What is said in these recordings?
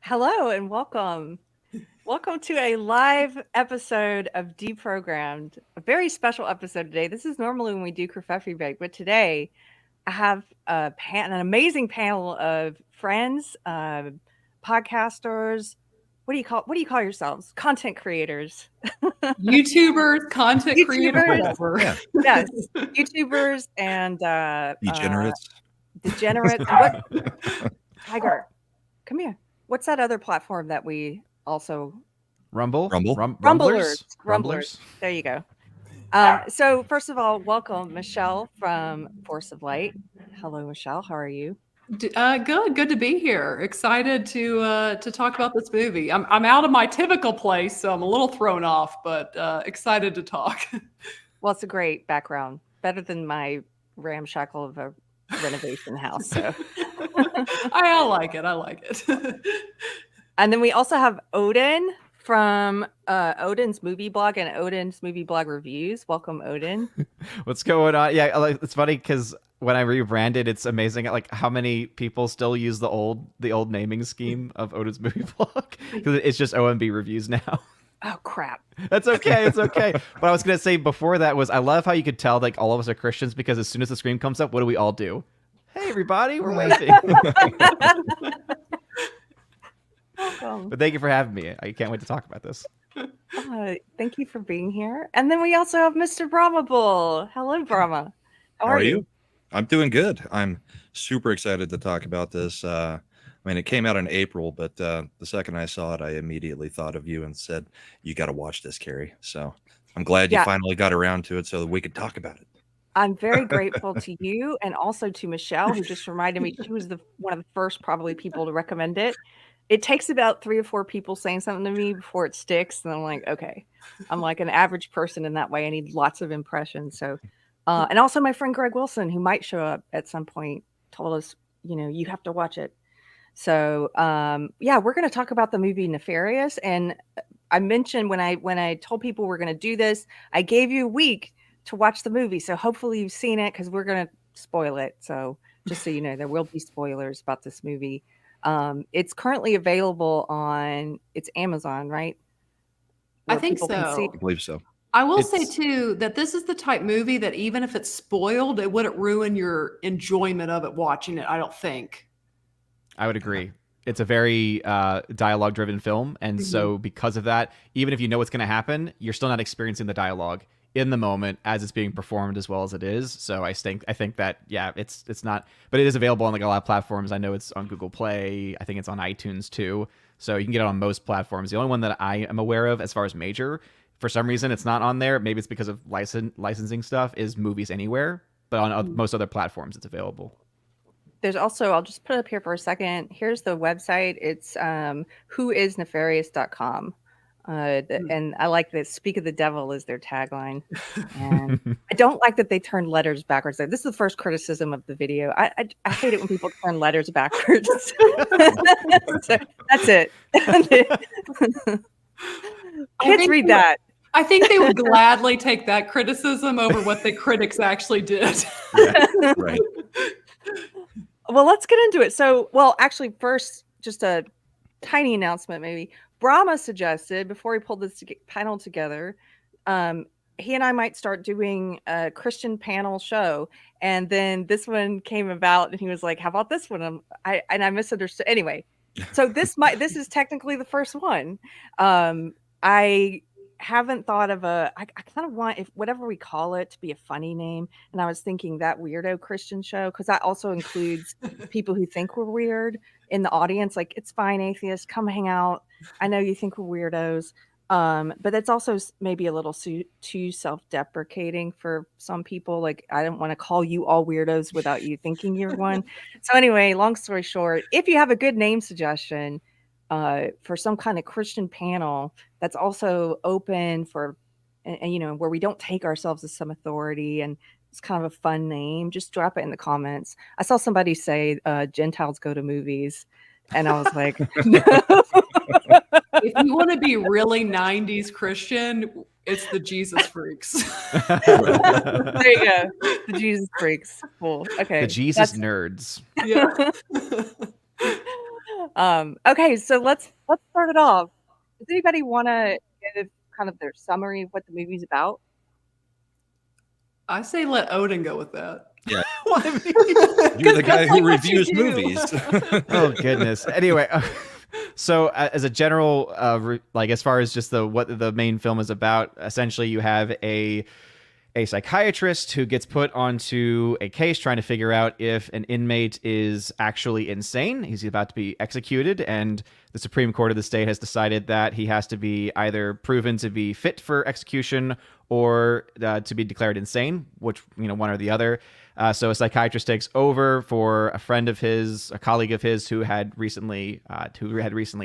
Hello and welcome. Welcome to a live episode of Deprogrammed. A very special episode today. This is normally when we do Kerfuffy Break, but today I have an amazing panel of friends, podcasters. What do you call yourselves? Content creators. YouTubers, content creators, whatever. Yeah. Yes, YouTubers and degenerates. Degenerates. What? Tiger, come here. What's that other platform that we also Rumble? Rumblers. There you go. So first of all, welcome Michelle from Force of Light. Hello, Michelle. How are you? Good to be here. Excited to talk about this movie. I'm out of my typical place, so I'm a little thrown off, but excited to talk. Well, it's a great background, better than my ramshackle of a renovation house. So I like it. And then we also have Odin from Odin's movie blog and Odin's movie blog reviews. Welcome, Odin. What's going on? Yeah, it's funny because when I rebranded, it's amazing like how many people still use the old naming scheme of Odin's movie blog because it's just OMB reviews now. Oh crap! That's okay. It's okay. But I was gonna say before that was I love how you could tell like all of us are Christians because as soon as the screen comes up, what do we all do? Hey everybody, we're waving. But thank you for having me. I can't wait to talk about this. Thank you for being here. And then we also have Mr. Brahmabull. Hello, Brahma. How are you? I'm doing good. I'm super excited to talk about this. I mean, it came out in April, but the second I saw it, I immediately thought of you and said, you got to watch this, Keri. So I'm glad you finally got around to it so that we could talk about it. I'm very grateful to you and also to Michelle, who just reminded me she was one of the first probably people to recommend it. It takes about 3 or 4 people saying something to me before it sticks. And I'm like, okay, I'm like an average person in that way. I need lots of impressions. So, and also my friend Greg Wilson, who might show up at some point, told us, you have to watch it. So, we're going to talk about the movie Nefarious. And I mentioned when I told people we're going to do this, I gave you a week to watch the movie. So hopefully you've seen it because we're going to spoil it. So just so you know, there will be spoilers about this movie. It's currently available on Amazon, right? I think so. I believe so. I will say too that this is the type movie that even if it's spoiled, it wouldn't ruin your enjoyment of it watching it. I don't think. I would agree. It's a very dialogue driven film. And so because of that, even if you know what's going to happen, you're still not experiencing the dialogue in the moment as it's being performed as well as it is. So I think that, it's not, but it is available on like a lot of platforms. I know it's on Google Play. I think it's on iTunes too. So you can get it on most platforms. The only one that I am aware of as far as major, for some reason it's not on there. Maybe it's because of licensing stuff, is Movies Anywhere, but on most other platforms it's available. There's also, I'll just put it up here for a second. Here's the website. It's whoisnefarious.com. And I like that Speak of the Devil is their tagline. And I don't like that they turn letters backwards. This is the first criticism of the video. I hate it when people turn letters backwards. So that's it. Kids read that. I think they would gladly take that criticism over what the critics actually did. Yeah, right. Well, let's get into it. So, actually, first, just a tiny announcement maybe. Brahma suggested, before he pulled this panel together, he and I might start doing a Christian panel show. And then this one came about and he was like, how about this one? I misunderstood. Anyway, so this is technically the first one. I haven't thought of I kind of want, if whatever we call it, to be a funny name. And I was thinking that weirdo Christian show, because that also includes people who think we're weird in the audience. Like, it's fine, atheists, come hang out. I know you think we're weirdos. But it's also maybe a little too self-deprecating for some people. Like, I don't want to call you all weirdos without you thinking you're one. So anyway, long story short, if you have a good name suggestion for some kind of Christian panel that's also open for, and where we don't take ourselves as some authority and it's kind of a fun name, just drop it in the comments. I saw somebody say Gentiles go to movies, and I was like, no. If you want to be really 90s Christian, it's the Jesus Freaks. There you go. The Jesus Freaks. Cool. Okay. The Jesus nerds. Yeah. Okay, so let's start it off. Does anybody want to give kind of their summary of what the movie's about? I say let Odin go with that. Yeah. Well, I mean- You're the 'Cause guy that's who like what you reviews do. movies. Oh goodness. Anyway, so as a general, like as far as just what the main film is about, essentially you have a psychiatrist who gets put onto a case trying to figure out if an inmate is actually insane. He's about to be executed, and the Supreme Court of the state has decided that he has to be either proven to be fit for execution or to be declared insane, which, one or the other. So a psychiatrist takes over for a friend of his, a colleague of his who had recently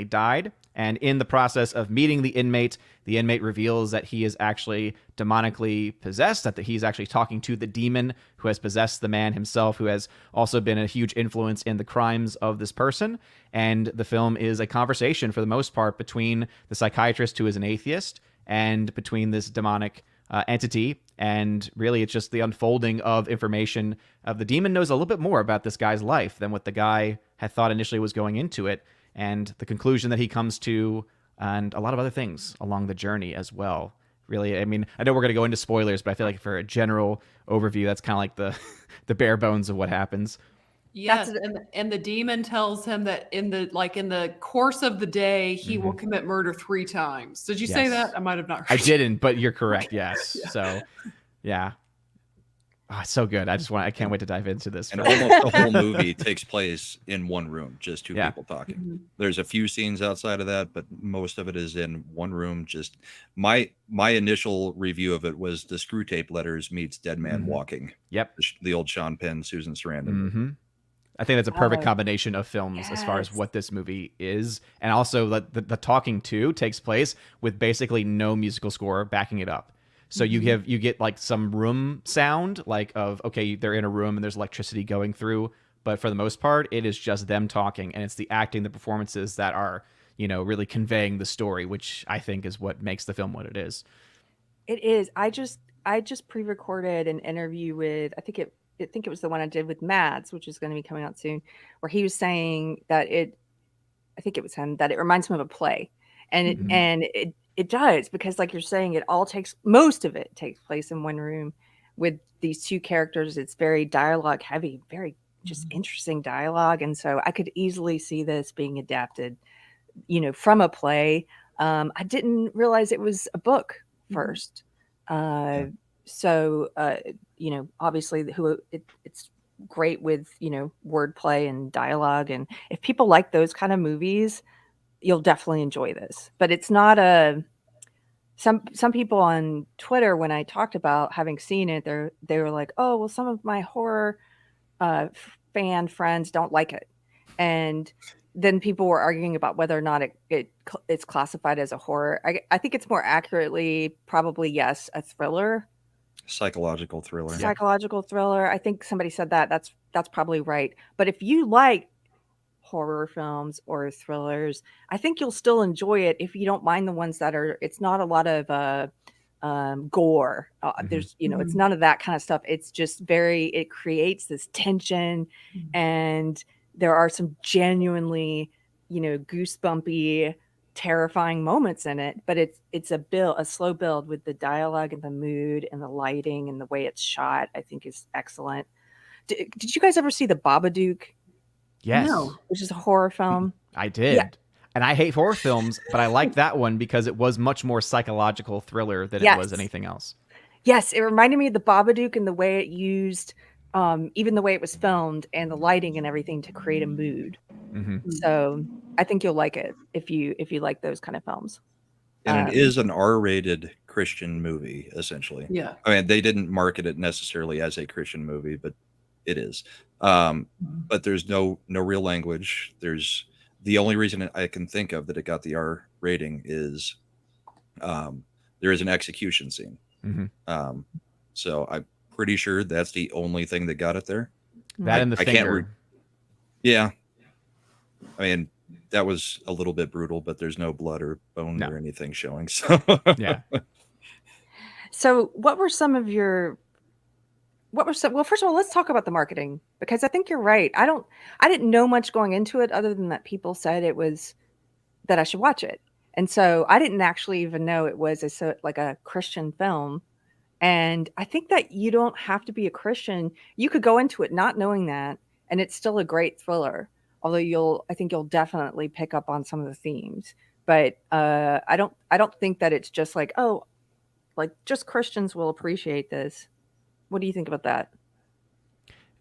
died. And in the process of meeting the inmate reveals that he is actually demonically possessed, that he's actually talking to the demon who has possessed the man himself, who has also been a huge influence in the crimes of this person. And the film is a conversation, for the most part, between the psychiatrist, who is an atheist, and between this demonic entity. And really, it's just the unfolding of information of the demon knows a little bit more about this guy's life than what the guy had thought initially was going into it, and the conclusion that he comes to, and a lot of other things along the journey as well. Really, I mean, I know we're going to go into spoilers, but I feel like for a general overview, that's kind of like the bare bones of what happens. Yes, and the demon tells him that in the course of the day he will commit murder 3 times. Did you say Yes. that? I might have not heard. I didn't, but you're correct. Yes. Yeah. So, yeah. Oh, it's so good. I can't wait to dive into this. And almost the whole movie takes place in one room, just two Yeah. people talking. Mhm. There's a few scenes outside of that, but most of it is in one room. Just my initial review of it was the Screw Tape Letters meets Dead Man Walking. Yep. The old Sean Penn, Susan Sarandon. Mm-hmm. I think that's a perfect Oh, combination of films as far as yes. what this movie is. And also the talking to takes place with basically no musical score backing it up. So you get like some room sound, like of, okay, they're in a room and there's electricity going through. But for the most part, it is just them talking, and it's the acting, the performances that are, really conveying the story, which I think is what makes the film what it is. It is. I just pre-recorded an interview with I think it was the one I did with Mads, which is going to be coming out soon, where he was saying that I think it was him, that it reminds him of a play, and it does, because like you're saying, most of it takes place in one room with these two characters. It's very dialogue heavy, very just interesting dialogue, and so I could easily see this being adapted, from a play. I didn't realize it was a book first. So, obviously it's great with, wordplay and dialogue. And if people like those kind of movies, you'll definitely enjoy this. But it's not some people on Twitter, when I talked about having seen it, they were like, oh, well, some of my horror fan friends don't like it. And then people were arguing about whether or not it's classified as a horror. I think it's more accurately probably, yes, a thriller. Psychological thriller. Psychological thriller. I think somebody said that. That's probably right. But if you like horror films or thrillers, I think you'll still enjoy it if you don't mind the ones that it's not a lot of gore. There's, it's none of that kind of stuff. It's just it creates this tension, and there are some genuinely, goosebumpy, terrifying moments in it. But it's a slow build with the dialogue and the mood and the lighting and the way it's shot. I think is excellent. Did you guys ever see The Babadook? Yes. No. Which is a horror film. I did. Yeah. And I hate horror films, but I like that one because it was much more psychological thriller than it was anything else. Yes, it reminded me of The Babadook and the way it used, even the way it was filmed and the lighting and everything to create a mood. So I think you'll like it if you like those kind of films. And it is an R-rated Christian movie, essentially. Yeah. I mean, they didn't market it necessarily as a Christian movie, but it is. But there's no real language. There's the only reason I can think of that it got the R rating is there is an execution scene. So I'm pretty sure that's the only thing that got it there. That and the finger. Yeah. I mean, that was a little bit brutal, but there's no blood or bone or anything showing. So yeah. So what were some of your what was well, first of all, let's talk about the marketing, because I think you're right. I didn't know much going into it other than that people said it was that I should watch it. And so I didn't actually even know it was like a Christian film. And I think that you don't have to be a Christian. You could go into it not knowing that, and it's still a great thriller. Although I think you'll definitely pick up on some of the themes. But I don't think that it's just like, oh, like just Christians will appreciate this. What do you think about that?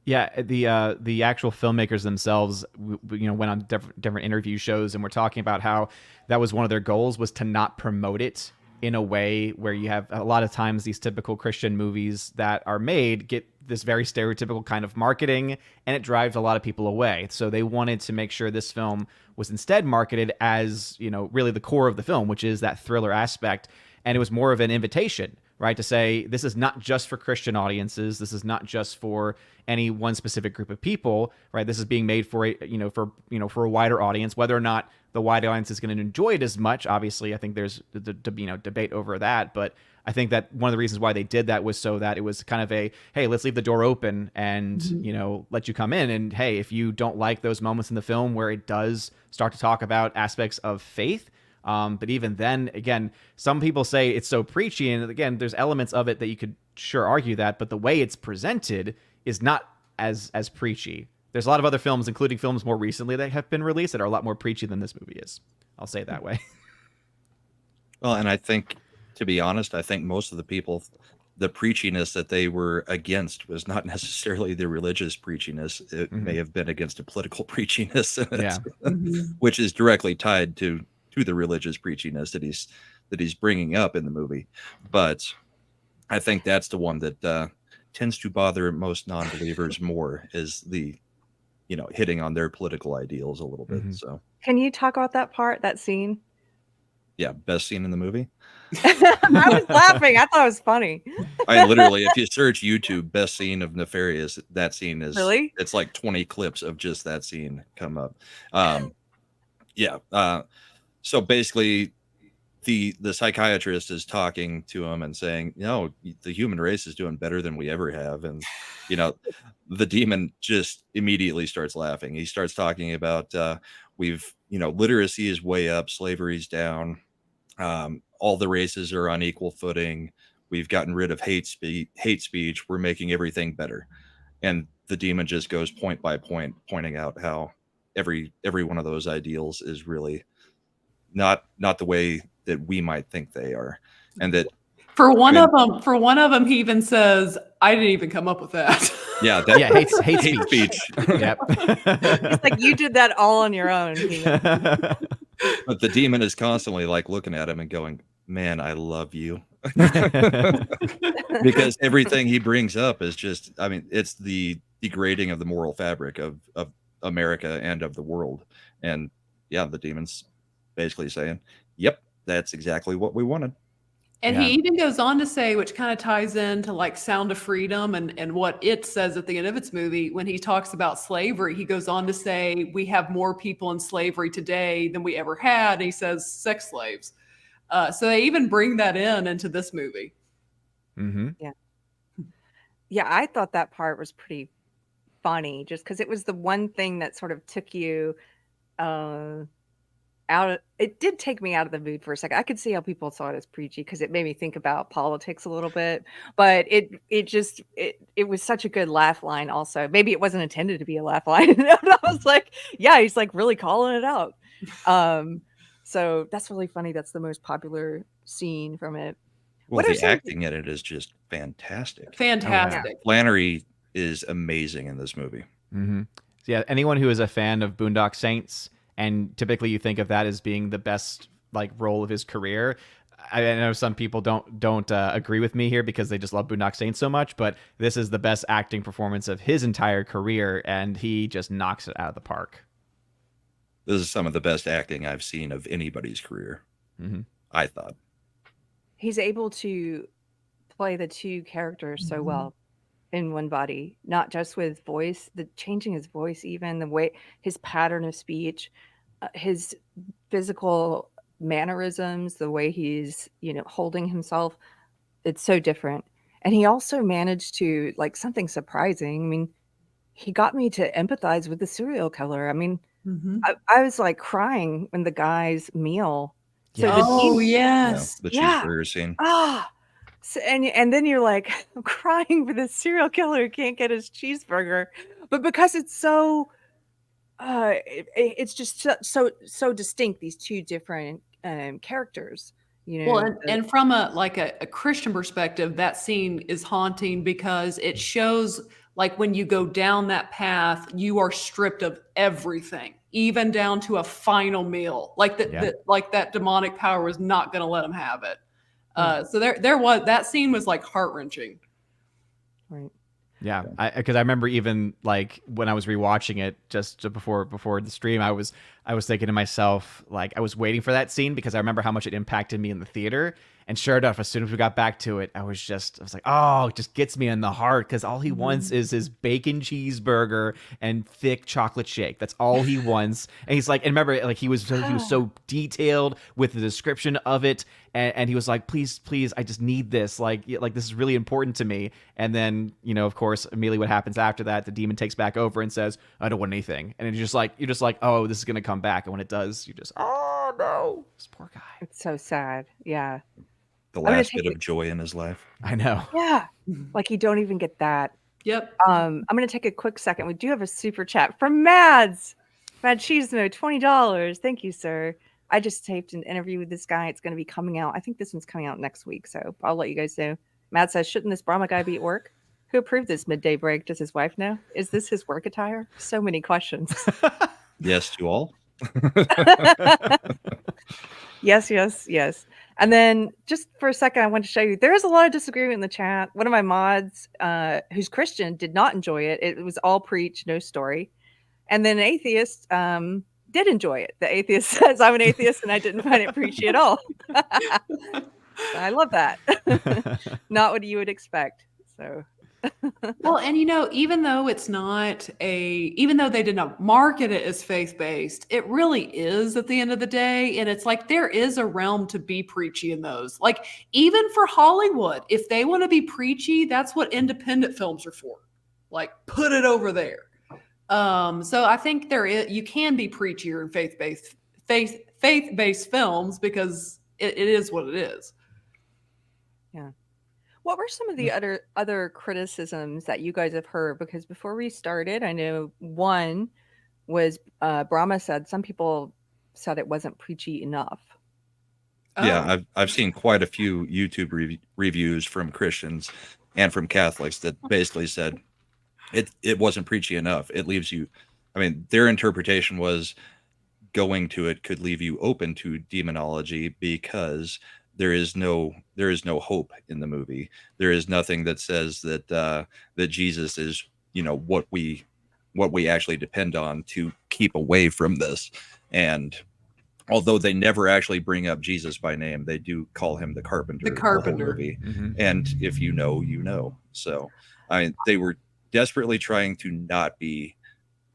Yeah, the actual filmmakers themselves, went on different interview shows and were talking about how that was one of their goals, was to not promote it in a way where you have a lot of times these typical Christian movies that are made get this very stereotypical kind of marketing, and it drives a lot of people away. So they wanted to make sure this film was instead marketed as, really the core of the film, which is that thriller aspect. And it was more of an invitation, right, to say this is not just for Christian audiences. This is not just for any one specific group of people, right? This is being made for a wider audience. Whether or not the wide audience is going to enjoy it as much, obviously, I think there's the debate over that. But I think that one of the reasons why they did that was so that it was kind of a, hey, let's leave the door open and let you come in. And hey, if you don't like those moments in the film where it does start to talk about aspects of faith. But even then, again, some people say it's so preachy, and again, there's elements of it that you could sure argue that, but the way it's presented is not as preachy. There's a lot of other films, including films more recently that have been released, that are a lot more preachy than this movie is. I'll say it that way. Well, and I think, to be honest, I think most of the people, the preachiness that they were against was not necessarily the religious preachiness. It may have been against a political preachiness, which is directly tied to the religious preachiness that he's bringing up in the movie. But I think that's the one that tends to bother most non-believers more, is the hitting on their political ideals a little bit. So can you talk about that scene? Yeah, best scene in the movie. I was laughing. I thought it was funny. I literally, if you search YouTube best scene of Nefarious, that scene is really, it's like 20 clips of just that scene come up. So basically, the psychiatrist is talking to him and saying, no, the human race is doing better than we ever have. And, the demon just immediately starts laughing. He starts talking about literacy is way up, slavery's down. All the races are on equal footing. We've gotten rid of hate speech. We're making everything better. And the demon just goes point by point, pointing out how every one of those ideals is really not the way that we might think they are. And that for one of them, he even says, I didn't even come up with that. Yeah, hate speech. Yep. It's like you did that all on your own. But the demon is constantly like looking at him and going, man, I love you. Because everything he brings up is just, it's the degrading of the moral fabric of America and of the world. And yeah, the demon's basically saying, yep, that's exactly what we wanted. And he even goes on to say, which kind of ties into like Sound of Freedom and what it says at the end of its movie, when he talks about slavery, he goes on to say, we have more people in slavery today than we ever had. And he says sex slaves. So they even bring that into this movie. Yeah, I thought that part was pretty funny, just because it was the one thing that sort of took you it did take me out of the mood for a second. I could see how people saw it as preachy because it made me think about politics a little bit, but it was such a good laugh line also. Maybe it wasn't intended to be a laugh line. I was like, yeah, he's like really calling it out. So that's really funny. That's the most popular scene from it. Well, the acting in it is just fantastic. Fantastic. Oh, yeah. Flannery is amazing in this movie. Yeah, anyone who is a fan of Boondock Saints, and typically you think of that as being the best role of his career. I know some people don't agree with me here because they just love Boondock Saints so much, but this is the best acting performance of his entire career, and he just knocks it out of the park. This is some of the best acting I've seen of anybody's career. I thought he's able to play the two characters so well in one body, not just with voice, the changing his voice, even the way his pattern of speech, his physical mannerisms, the way he's, holding himself. It's so different. And he also managed to, like, something surprising. I mean, he got me to empathize with the serial killer. I mean, Mhm. I was like crying when the guy's meal. So Yes. the Oh, demon, yes. The yeah, cheeseburger scene. so, and then you're like I'm crying for this serial killer who can't get his cheeseburger, but because it's so, it's just so distinct. These two different characters, you Well, know. and from a Christian perspective, that scene is haunting because it shows like when you go down that path, you are stripped of everything, even down to a final meal. Like Yeah. like that demonic power was not going to let him have it. So there was that scene was like heart wrenching. Right. Yeah, because I remember even like when I was rewatching it just before the stream, I was thinking to myself, like, I was waiting for that scene because I remember how much it impacted me in the theater. And sure enough, as soon as we got back to it, I was like, oh, it just gets me in the heart because all he wants is his bacon cheeseburger and thick chocolate shake. That's all he wants. And he's like, and remember, like he was so detailed with the description of it, and he was like, please, I just need this. Like this is really important to me. And then, you know, of course, immediately what happens after that, the demon takes back over and says, I don't want anything. And you're just like, oh, this is gonna come back. And when it does, you just, oh no, this poor guy. It's so sad. Yeah. The I'm gonna last take bit it. of joy in his life. I know. Yeah. Like you don't even get that. Yep. I'm going to take a quick second. We do have a super chat from Mads. Mad Cheesemo, $20. Thank you, sir. I just taped an interview with this guy. It's going to be coming out. I think this one's coming out next week, so I'll let you guys know. Matt says, shouldn't this Brahma guy be at work? Who approved this midday break? Does his wife know? Is this his work attire? So many questions. Yes to all. Yes. And then just for a second, I want to show you, there is a lot of disagreement in the chat. One of my mods, who's Christian, did not enjoy it. It was all preach, no story. And then an atheist did enjoy it. The atheist says, I'm an atheist and I didn't find it preachy at all. I love that. Not what you would expect. So Well, and you know, even though they did not market it as faith-based, it really is at the end of the day. And it's like there is a realm to be preachy in those. Like even for Hollywood, if they want to be preachy, that's what independent films are for. Like put it over there. So I think you can be preachier in faith-based films because it is what it is. yeah. What were some of the other criticisms that you guys have heard? Because before we started, I know one was Brahma said some people said it wasn't preachy enough. Yeah, I've seen quite a few YouTube reviews from Christians and from Catholics that basically said it wasn't preachy enough. It leaves you, I mean, their interpretation was going to it could leave you open to demonology because there is no hope in the movie. There is nothing that says that that Jesus is, you know, what we actually depend on to keep away from this. And although they never actually bring up Jesus by name, they do call him the carpenter. The carpenter. whole movie. And if you know, you know. So I mean, they were desperately trying to not be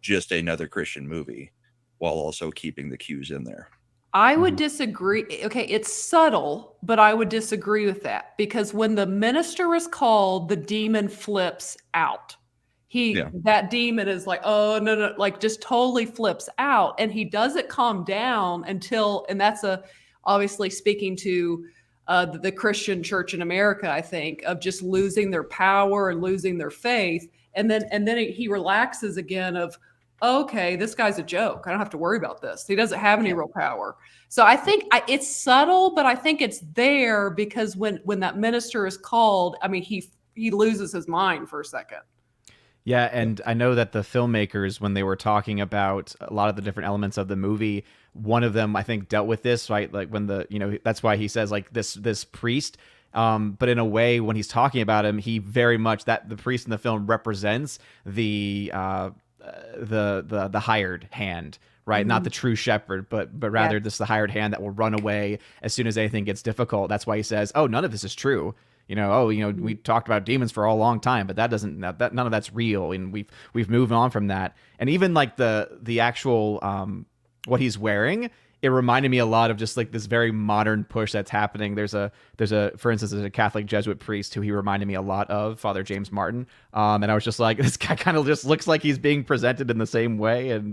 just another Christian movie while also keeping the cues in there. I would disagree. Okay, it's subtle, but I would disagree with that because when the minister is called, the demon flips out. That demon is like, oh no, like just totally flips out, and he doesn't calm down until, and that's obviously speaking to the Christian church in America, I think, of just losing their power and losing their faith, and then he relaxes again of, okay, this guy's a joke. I don't have to worry about this. He doesn't have any real power. So I think it's subtle, but I think it's there because when that minister is called, I mean, he loses his mind for a second. Yeah, and I know that the filmmakers, when they were talking about a lot of the different elements of the movie, one of them, I think, dealt with this, right? Like when that's why he says like this priest. But in a way, when he's talking about him, he very much that the priest in the film represents the hired hand, right? Not the true shepherd, but rather just the hired hand that will run away as soon as anything gets difficult. That's why he says, "Oh, none of this is true." We talked about demons for a long time, but that none of that's real, and we've moved on from that. And even like the actual what he's wearing it reminded me a lot of just like this very modern push that's happening. There's a for instance, there's a Catholic Jesuit priest who he reminded me a lot of, Father James Martin. And I was just like, this guy kind of just looks like he's being presented in the same way, and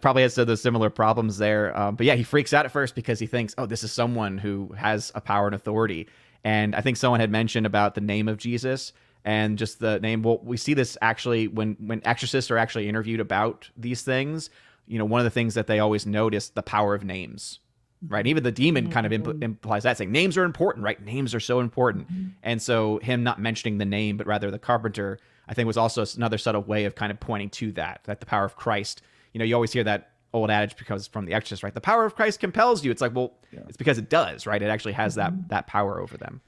probably has the similar problems there. But yeah, he freaks out at first because he thinks, oh, this is someone who has a power and authority. And I think someone had mentioned about the name of Jesus and just the name. Well, we see this actually when exorcists are actually interviewed about these things. One of the things that they always notice, the power of names, right? Even the demon kind of implies that, saying names are important, right? Names are so important. And so him not mentioning the name, but rather the carpenter, I think was also another subtle way of kind of pointing to that the power of Christ. You always hear that old adage because from The Exorcist, right? The power of Christ compels you. It's like, well, it's because it does, right? It actually has that power over them.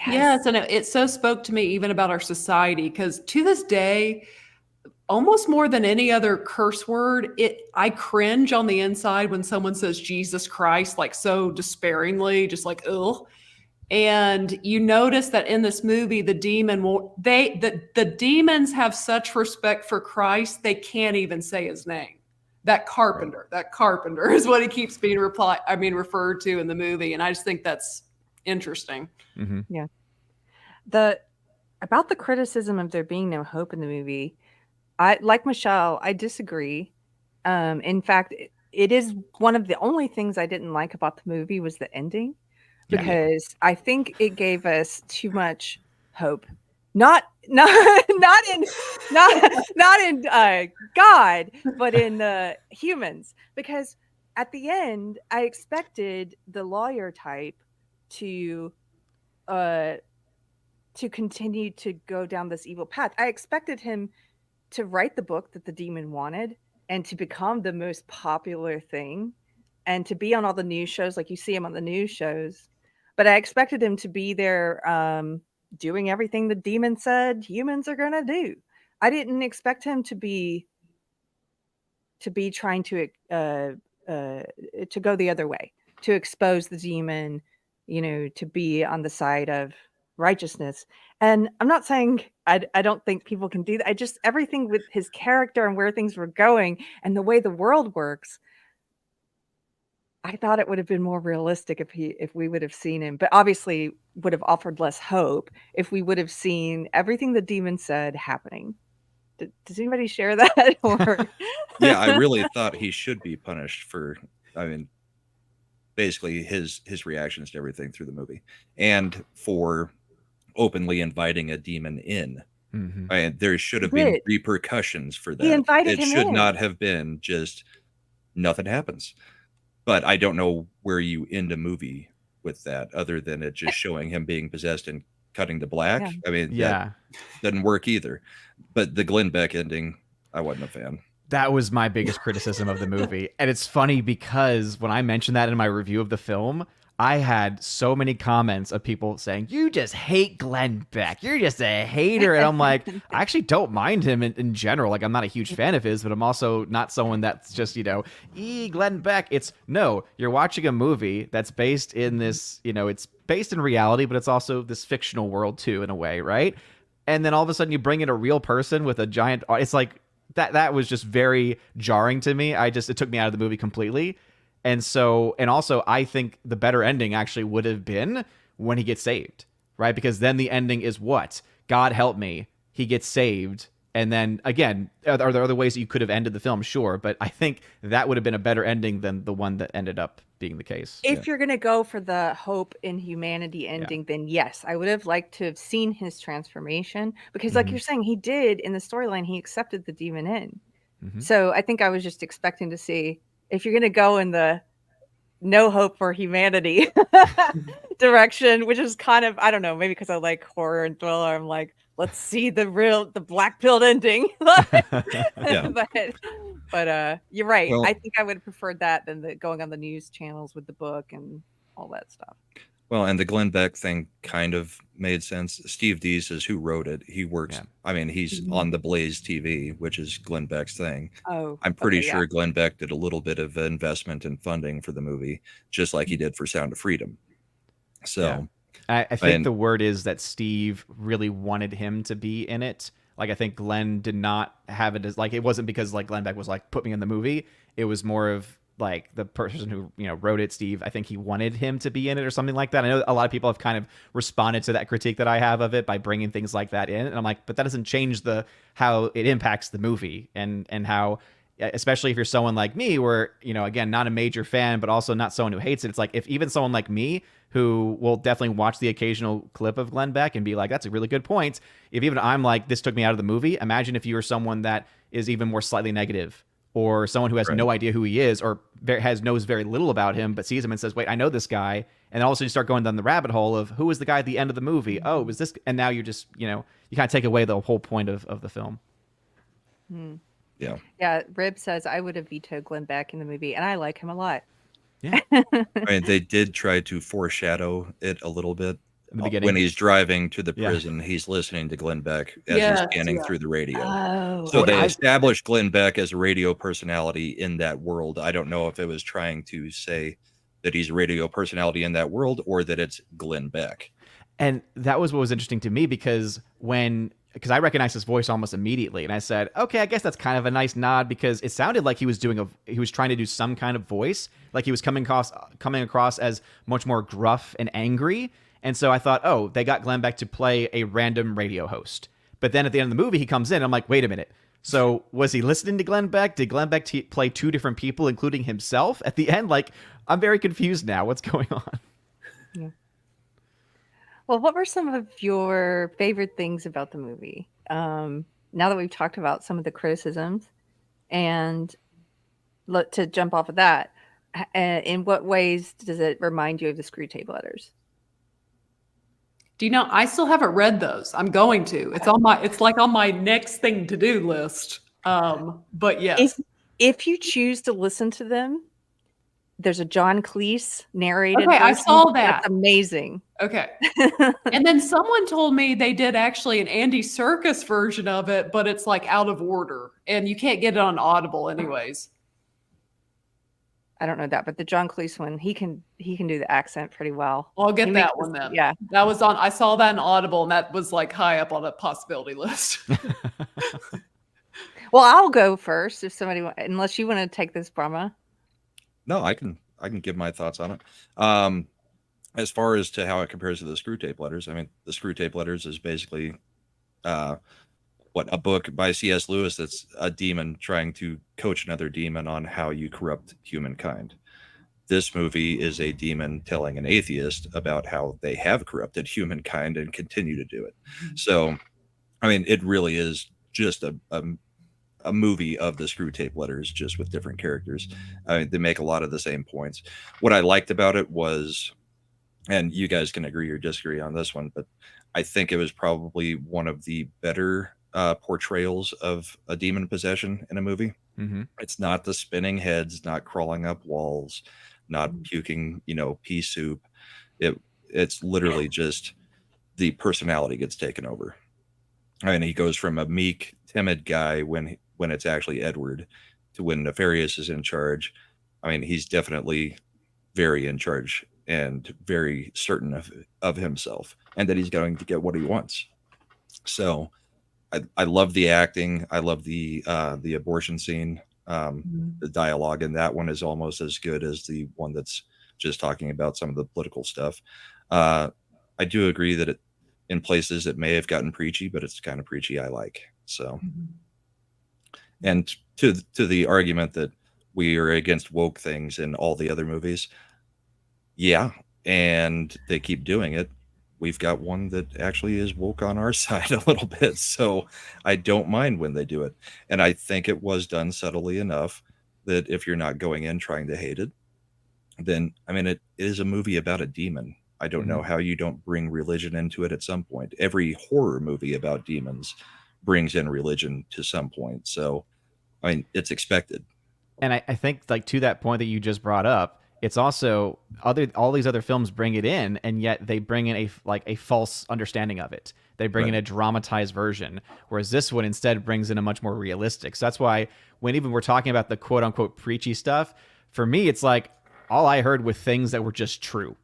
Yes, and it so spoke to me even about our society, because to this day, almost more than any other curse word, I cringe on the inside when someone says Jesus Christ, like so despairingly, just like, ugh. And you notice that in this movie, the demons have such respect for Christ, they can't even say his name. That carpenter is what he keeps being referred to in the movie. And I just think that's interesting. Mm-hmm. Yeah. About the criticism of there being no hope in the movie, like Michelle, I disagree. In fact, it is one of the only things I didn't like about the movie was the ending, because I think it gave us too much hope. Not in God, but in humans. Because at the end, I expected the lawyer type to continue to go down this evil path. I expected him to write the book that the demon wanted and to become the most popular thing and to be on all the news shows, like you see him on the news shows. But I expected him to be there doing everything the demon said humans are going to do. I didn't expect him to be trying to go the other way, to expose the demon, to be on the side of righteousness. And I'm not saying I don't think people can do that. I just, everything with his character and where things were going and the way the world works, I thought it would have been more realistic if we would have seen him, but obviously would have offered less hope if we would have seen everything the demon said happening. Does anybody share that? Or Yeah, I really thought he should be punished for, basically his reactions to everything through the movie, and for openly inviting a demon in. Mm-hmm. There should have been repercussions for that. He invited it him should in. not have been just nothing happens. But I don't know where you end a movie with that, other than it just showing him being possessed and cutting to black. That doesn't work either. But the Glenn Beck ending, I wasn't a fan. That was my biggest criticism of the movie. And it's funny because when I mentioned that in my review of the film, I had so many comments of people saying, you just hate Glenn Beck. You're just a hater. And I'm like, I actually don't mind him in general. Like, I'm not a huge fan of his, but I'm also not someone that's just, Glenn Beck. It's, no, you're watching a movie that's based in this, it's based in reality, but it's also this fictional world too, in a way, right? And then all of a sudden you bring in a real person with a giant, it's like, that was just very jarring to me. It took me out of the movie completely. And also I think the better ending actually would have been when he gets saved, right? Because then the ending is what? God help me. He gets saved. And then again, are there other ways that you could have ended the film? Sure. But I think that would have been a better ending than the one that ended up being the case. If you're going to go for the hope in humanity ending, then yes, I would have liked to have seen his transformation, because like you're saying, he did in the storyline, he accepted the demon in. So I think I was just expecting to see, if you're going to go in the no hope for humanity direction, which is kind of, I don't know, maybe because I like horror and thriller, I'm like, let's see the black pilled ending. But you're right. Well, I think I would have preferred that than going on the news channels with the book and all that stuff. Well, and the Glenn Beck thing kind of made sense. Steve Deese is who wrote it. He works, he's on the Blaze TV, which is Glenn Beck's thing. Oh, I'm pretty sure Glenn Beck did a little bit of investment and funding for the movie, just like he did for Sound of Freedom. So I think the word is that Steve really wanted him to be in it. Like, I think Glenn did not have it as, like, it wasn't because like Glenn Beck was like, put me in the movie. It was more of like the person who wrote it, Steve, I think he wanted him to be in it or something like that. I know a lot of people have kind of responded to that critique that I have of it by bringing things like that in, and I'm like, but that doesn't change how it impacts the movie and how, especially if you're someone like me, where again, not a major fan, but also not someone who hates it. It's like, if even someone like me, who will definitely watch the occasional clip of Glenn Beck and be like, that's a really good point, if even I'm like, this took me out of the movie, imagine if you were someone that is even more slightly negative, or someone who has no idea who he is, or knows very little about him, but sees him and says, wait, I know this guy. And also you start going down the rabbit hole of, who was the guy at the end of the movie? Oh, it was this. And now you're just, you kind of take away the whole point of the film. Yeah. Yeah. Rib says, I would have vetoed Glenn Beck in the movie, and I like him a lot. Yeah. I mean, they did try to foreshadow it a little bit. In the beginning. When he's driving to the prison, he's listening to Glenn Beck as he's scanning through the radio. Oh. So they established Glenn Beck as a radio personality in that world. I don't know if it was trying to say that he's a radio personality in that world, or that it's Glenn Beck. And that was what was interesting to me, because I recognized his voice almost immediately, and I said, okay, I guess that's kind of a nice nod, because it sounded like he was trying to do some kind of voice, like he was coming across as much more gruff and angry. And so I thought, oh, they got Glenn Beck to play a random radio host. But then at the end of the movie, he comes in, and I'm like, wait a minute. So was he listening to Glenn Beck? Did Glenn Beck play two different people, including himself at the end? Like, I'm very confused now. What's going on? Yeah. Well, what were some of your favorite things about the movie? Now that we've talked about some of the criticisms, and to jump off of that, in what ways does it remind you of the Screwtape Letters? Do you know, I still haven't read those. I'm going to. It's like on my next thing to do list. But yes. If you choose to listen to them, there's a John Cleese narrated. Okay, I saw that. That's amazing. Okay. And then someone told me they did actually an Andy Serkis version of it, but it's like out of order, and you can't get it on Audible anyways. I don't know that, but the John Cleese one, he can do the accent pretty well. I'll get that one then. Yeah. That was I saw that in Audible, and that was like high up on a possibility list. Well, I'll go first if somebody unless you want to take this, Brahma. No, I can give my thoughts on it. As far as to how it compares to the Screwtape Letters, I mean, the Screwtape Letters is basically a book by C.S. Lewis that's a demon trying to coach another demon on how you corrupt humankind. This movie is a demon telling an atheist about how they have corrupted humankind and continue to do it. So, I mean, it really is just a movie of the Screwtape Letters, just with different characters. I mean, they make a lot of the same points. What I liked about it was, and you guys can agree or disagree on this one, but I think it was probably one of the better portrayals of a demon possession in a movie. Mm-hmm. It's not the spinning heads, not crawling up walls, not puking, pea soup. It's literally just the personality gets taken over. And he goes from a meek, timid guy when it's actually Edward to when Nefarious is in charge. I mean, he's definitely very in charge and very certain of himself, and that he's going to get what he wants. So I love the acting. I love the abortion scene. The dialogue in that one is almost as good as the one that's just talking about some of the political stuff. I do agree that in places it may have gotten preachy, but it's kind of preachy I like. So, and to the argument that we are against woke things in all the other movies, yeah, and they keep doing it. We've got one that actually is woke on our side a little bit, so I don't mind when they do it. And I think it was done subtly enough that if you're not going in trying to hate it, then, I mean, it is a movie about a demon. I don't know how you don't bring religion into it at some point. Every horror movie about demons brings in religion to some point. So, I mean, it's expected. And I think, like, to that point that you just brought up, it's also all these other films bring it in, and yet they bring in a false understanding of it. They bring in a dramatized version, whereas this one instead brings in a much more realistic. So that's why when even we're talking about the quote unquote preachy stuff, for me, it's like all I heard were things that were just true.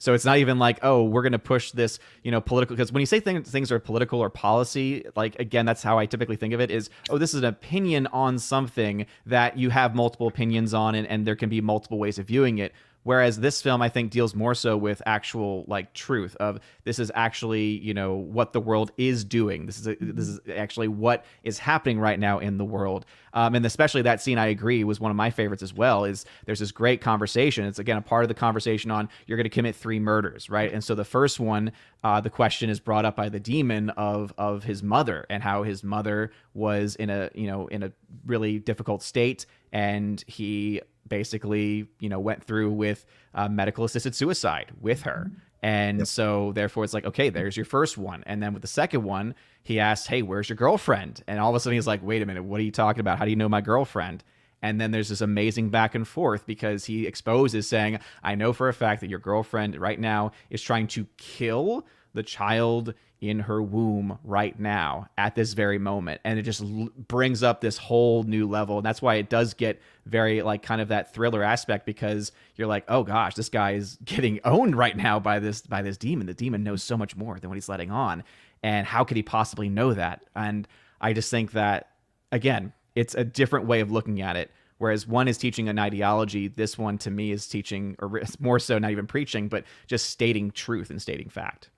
So it's not even like, oh, we're going to push this, political. Because when you say things are political or policy, like, again, that's how I typically think of it is, oh, this is an opinion on something that you have multiple opinions on, and there can be multiple ways of viewing it. Whereas this film, I think, deals more so with actual like truth of this is actually, what the world is doing. This is actually what is happening right now in the world. And especially that scene, I agree, was one of my favorites as well. Is there's this great conversation. It's again a part of the conversation on you're going to commit 3 murders, right? And so the first one, the question is brought up by the demon of his mother and how his mother was in a really difficult state, and he basically went through with medical assisted suicide with her. And so therefore it's like, okay, there's your first one. And then with the second one, he asked, hey, where's your girlfriend? And all of a sudden he's like, wait a minute, what are you talking about? How do you know my girlfriend? And then there's this amazing back and forth because he exposes saying, I know for a fact that your girlfriend right now is trying to kill the child in her womb right now at this very moment. And it just brings up this whole new level. And that's why it does get very like kind of that thriller aspect, because you're like, oh gosh, this guy is getting owned right now by this demon. The demon knows so much more than what he's letting on. And how could he possibly know that? And I just think that, again, it's a different way of looking at it. Whereas one is teaching an ideology, this one to me is teaching, or more so not even preaching, but just stating truth and stating fact.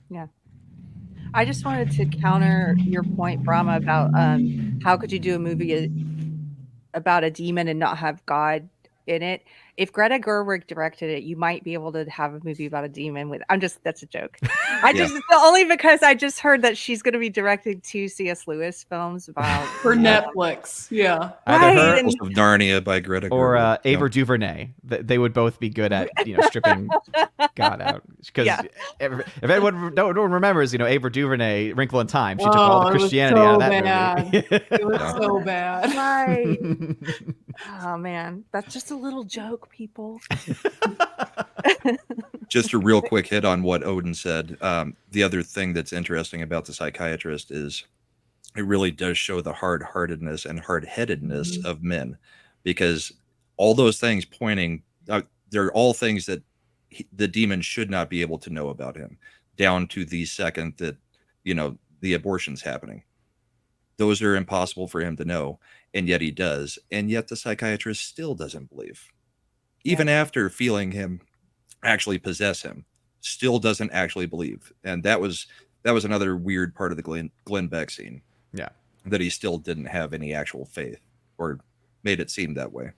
Yeah. I just wanted to counter your point, Brahma, about how could you do a movie about a demon and not have God in it? If Greta Gerwig directed it, you might be able to have a movie about a demon with. That's a joke. Only because I just heard that she's going to be directing 2 C.S. Lewis films about for Netflix. Yeah, either her of Narnia by Greta or Gerwig. Ava DuVernay. They would both be good at stripping God out. Because if anyone no one remembers, Ava DuVernay, Wrinkle in Time, she took all the Christianity out of that movie. It was so bad. Right. Oh man, that's just a little joke, people. Just a real quick hit on what Odin said. The other thing that's interesting about the psychiatrist is it really does show the hard-heartedness and hard-headedness of men, because all those things pointing, they're all things that the demon should not be able to know about him, down to the second that, the abortion's happening. Those are impossible for him to know, and yet he does. And yet the psychiatrist still doesn't believe. Even after feeling him actually possess him, still doesn't actually believe. And that was another weird part of the Glenn Beck scene. Yeah. That he still didn't have any actual faith, or made it seem that way.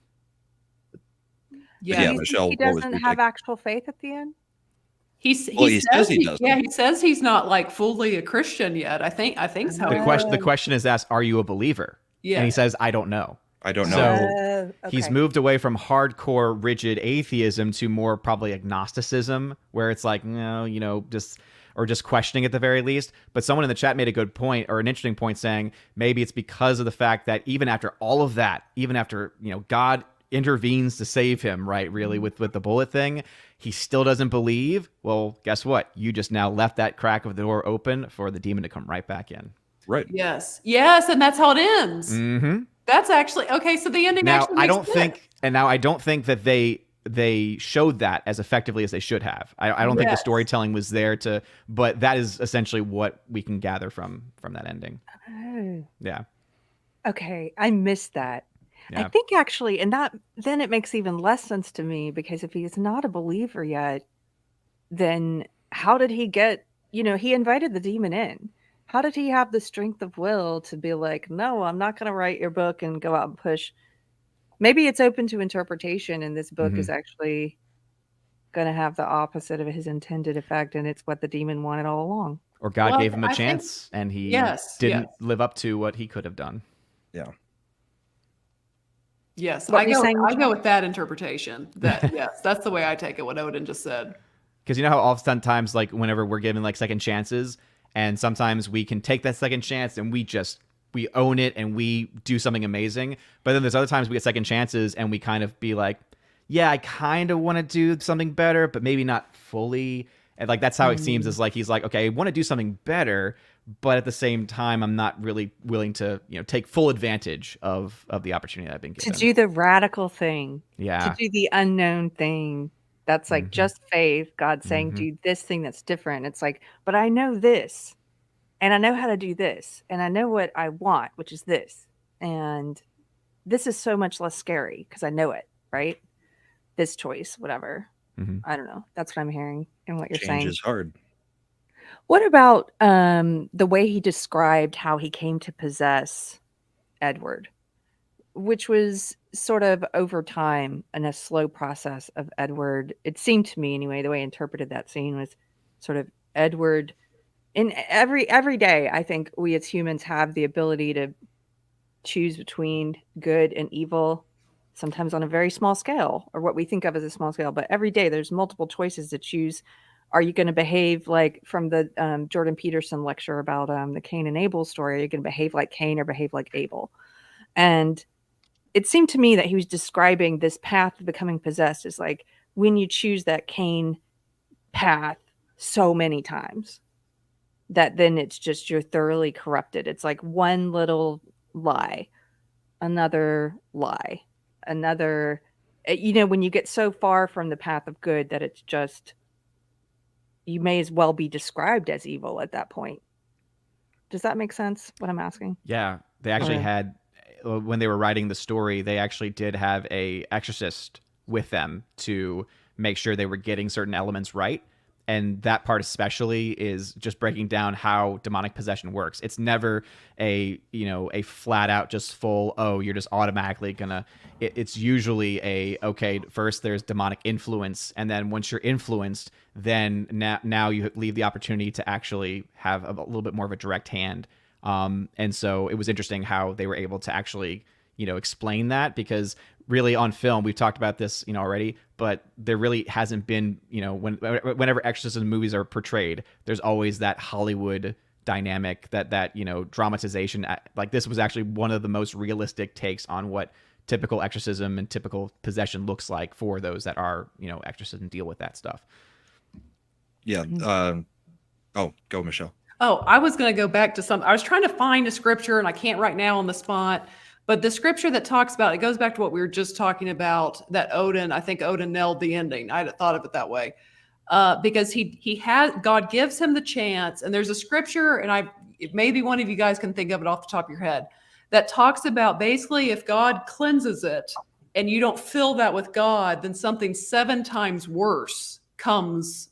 Yeah, Michelle, he doesn't have actual faith at the end. He says he does. Yeah, he says he's not like fully a Christian yet. I think so. The question is asked, are you a believer? Yeah. And he says, I don't know. I don't know. So he's moved away from hardcore rigid atheism to more probably agnosticism, where it's like, just questioning at the very least. But someone in the chat made a good point, or an interesting point, saying maybe it's because of the fact that even after all of that, even after, God intervenes to save him, right, really, with the bullet thing, he still doesn't believe. Well, guess what? You just now left that crack of the door open for the demon to come right back in. Right. Yes, and that's how it ends. Mm-hmm. That's actually okay. So the ending now, actually makes sense. I don't think that they showed that as effectively as they should have. I don't think the storytelling was there but that is essentially what we can gather from that ending. Oh. Yeah. Okay, I missed that. Yeah. I think actually, and that then it makes even less sense to me, because if he's not a believer yet, then how did he get, he invited the demon in. How did he have the strength of will to be like, no, I'm not going to write your book and go out and push? Maybe it's open to interpretation, and this book is actually going to have the opposite of his intended effect, and it's what the demon wanted all along. Or God gave him a chance, and he didn't live up to what he could have done. Yeah. Yes, I go with that interpretation. Yes, that's the way I take it, what Odin just said. Because how oftentimes, like, whenever we're given like second chances, and sometimes we can take that second chance and we own it and we do something amazing. But then there's other times we get second chances and we kind of be like, yeah, I kind of want to do something better, but maybe not fully. And like, that's how it seems. Is like, he's like, okay, I want to do something better, but at the same time, I'm not really willing to, take full advantage of the opportunity I've been given. To do the radical thing. Yeah. To do the unknown thing. That's like just faith, God saying, do this thing that's different. It's like, but I know this, and I know how to do this, and I know what I want, which is this. And this is so much less scary because I know it, right? This choice, whatever. I don't know. That's what I'm hearing and what you're Change saying. is hard. What about the way he described how he came to possess Edward, which was sort of over time and a slow process of Edward. It seemed to me anyway, the way I interpreted that scene was sort of Edward in every day. I think we as humans have the ability to choose between good and evil, sometimes on a very small scale, or what we think of as a small scale, but every day there's multiple choices to choose. Are you going to behave like, from the Jordan Peterson lecture about the Cain and Abel story, are you going to behave like Cain or behave like Abel? And it seemed to me that he was describing this path of becoming possessed as like when you choose that Cain path so many times that then it's just you're thoroughly corrupted. It's like one little lie, another lie, another, when you get so far from the path of good that it's just, you may as well be described as evil at that point. Does that make sense, what I'm asking? Yeah, they actually had, when they were writing the story, they actually did have a exorcist with them to make sure they were getting certain elements right. And that part especially is just breaking down how demonic possession works. It's never a flat out just full, oh, you're just automatically gonna, it's usually okay, first there's demonic influence, and then once you're influenced, then now you leave the opportunity to actually have a little bit more of a direct hand. And so it was interesting how they were able to actually, explain that, because really on film, we've talked about this, already, but there really hasn't been, whenever exorcism movies are portrayed, there's always that Hollywood dynamic, that dramatization. Like, this was actually one of the most realistic takes on what typical exorcism and typical possession looks like for those that are, exorcism deal with that stuff. Yeah. Go, Michelle. Oh, I was going to go back to I was trying to find a scripture, and I can't right now on the spot. But the scripture that talks about, it goes back to what we were just talking about, that I think Odin nailed the ending. I hadn't thought of it that way. Because God gives him the chance, and there's a scripture, and maybe one of you guys can think of it off the top of your head, that talks about basically if God cleanses it and you don't fill that with God, then something 7 times worse comes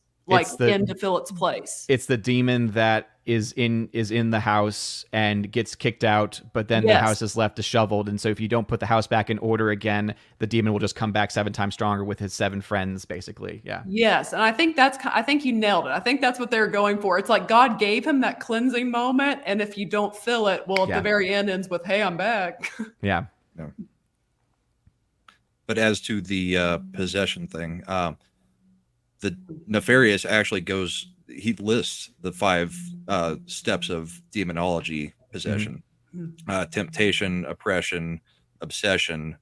in to fill its place. It's the demon that is in the house and gets kicked out, but then the house is left disheveled. And so if you don't put the house back in order again, the demon will just come back 7 times stronger with his 7 friends, basically. Yeah. Yes. And I think you nailed it. I think that's what they're going for. It's like God gave him that cleansing moment. And if you don't fill it, well, at the very end ends with, hey, I'm back. Yeah. No. But as to the possession thing, the Nefarious actually he lists the 5 steps of demonology possession: temptation, oppression, obsession,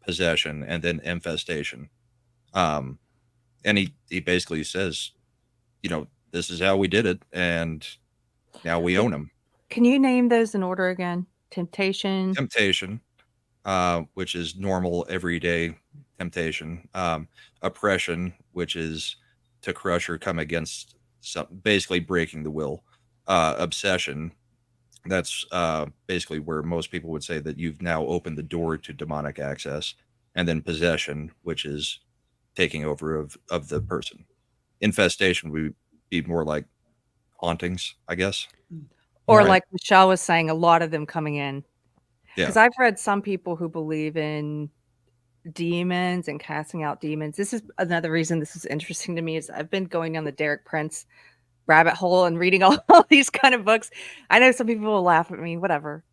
possession, and then infestation. And he basically says, this is how we did it, and now we own him. Can you name those in order again? Temptation, which is normal everyday temptation. Oppression, which is to crush or come against basically breaking the will. Obsession, that's basically where most people would say that you've now opened the door to demonic access. And then possession, which is taking over of the person. Infestation would be more like hauntings, I guess. or Right. like Michelle was saying, a lot of them coming in. Yeah. Because I've read some people who believe in demons and casting out demons. This is another reason this is interesting to me, is I've been going down the Derek Prince rabbit hole and reading all these kind of books. I know some people will laugh at me, whatever.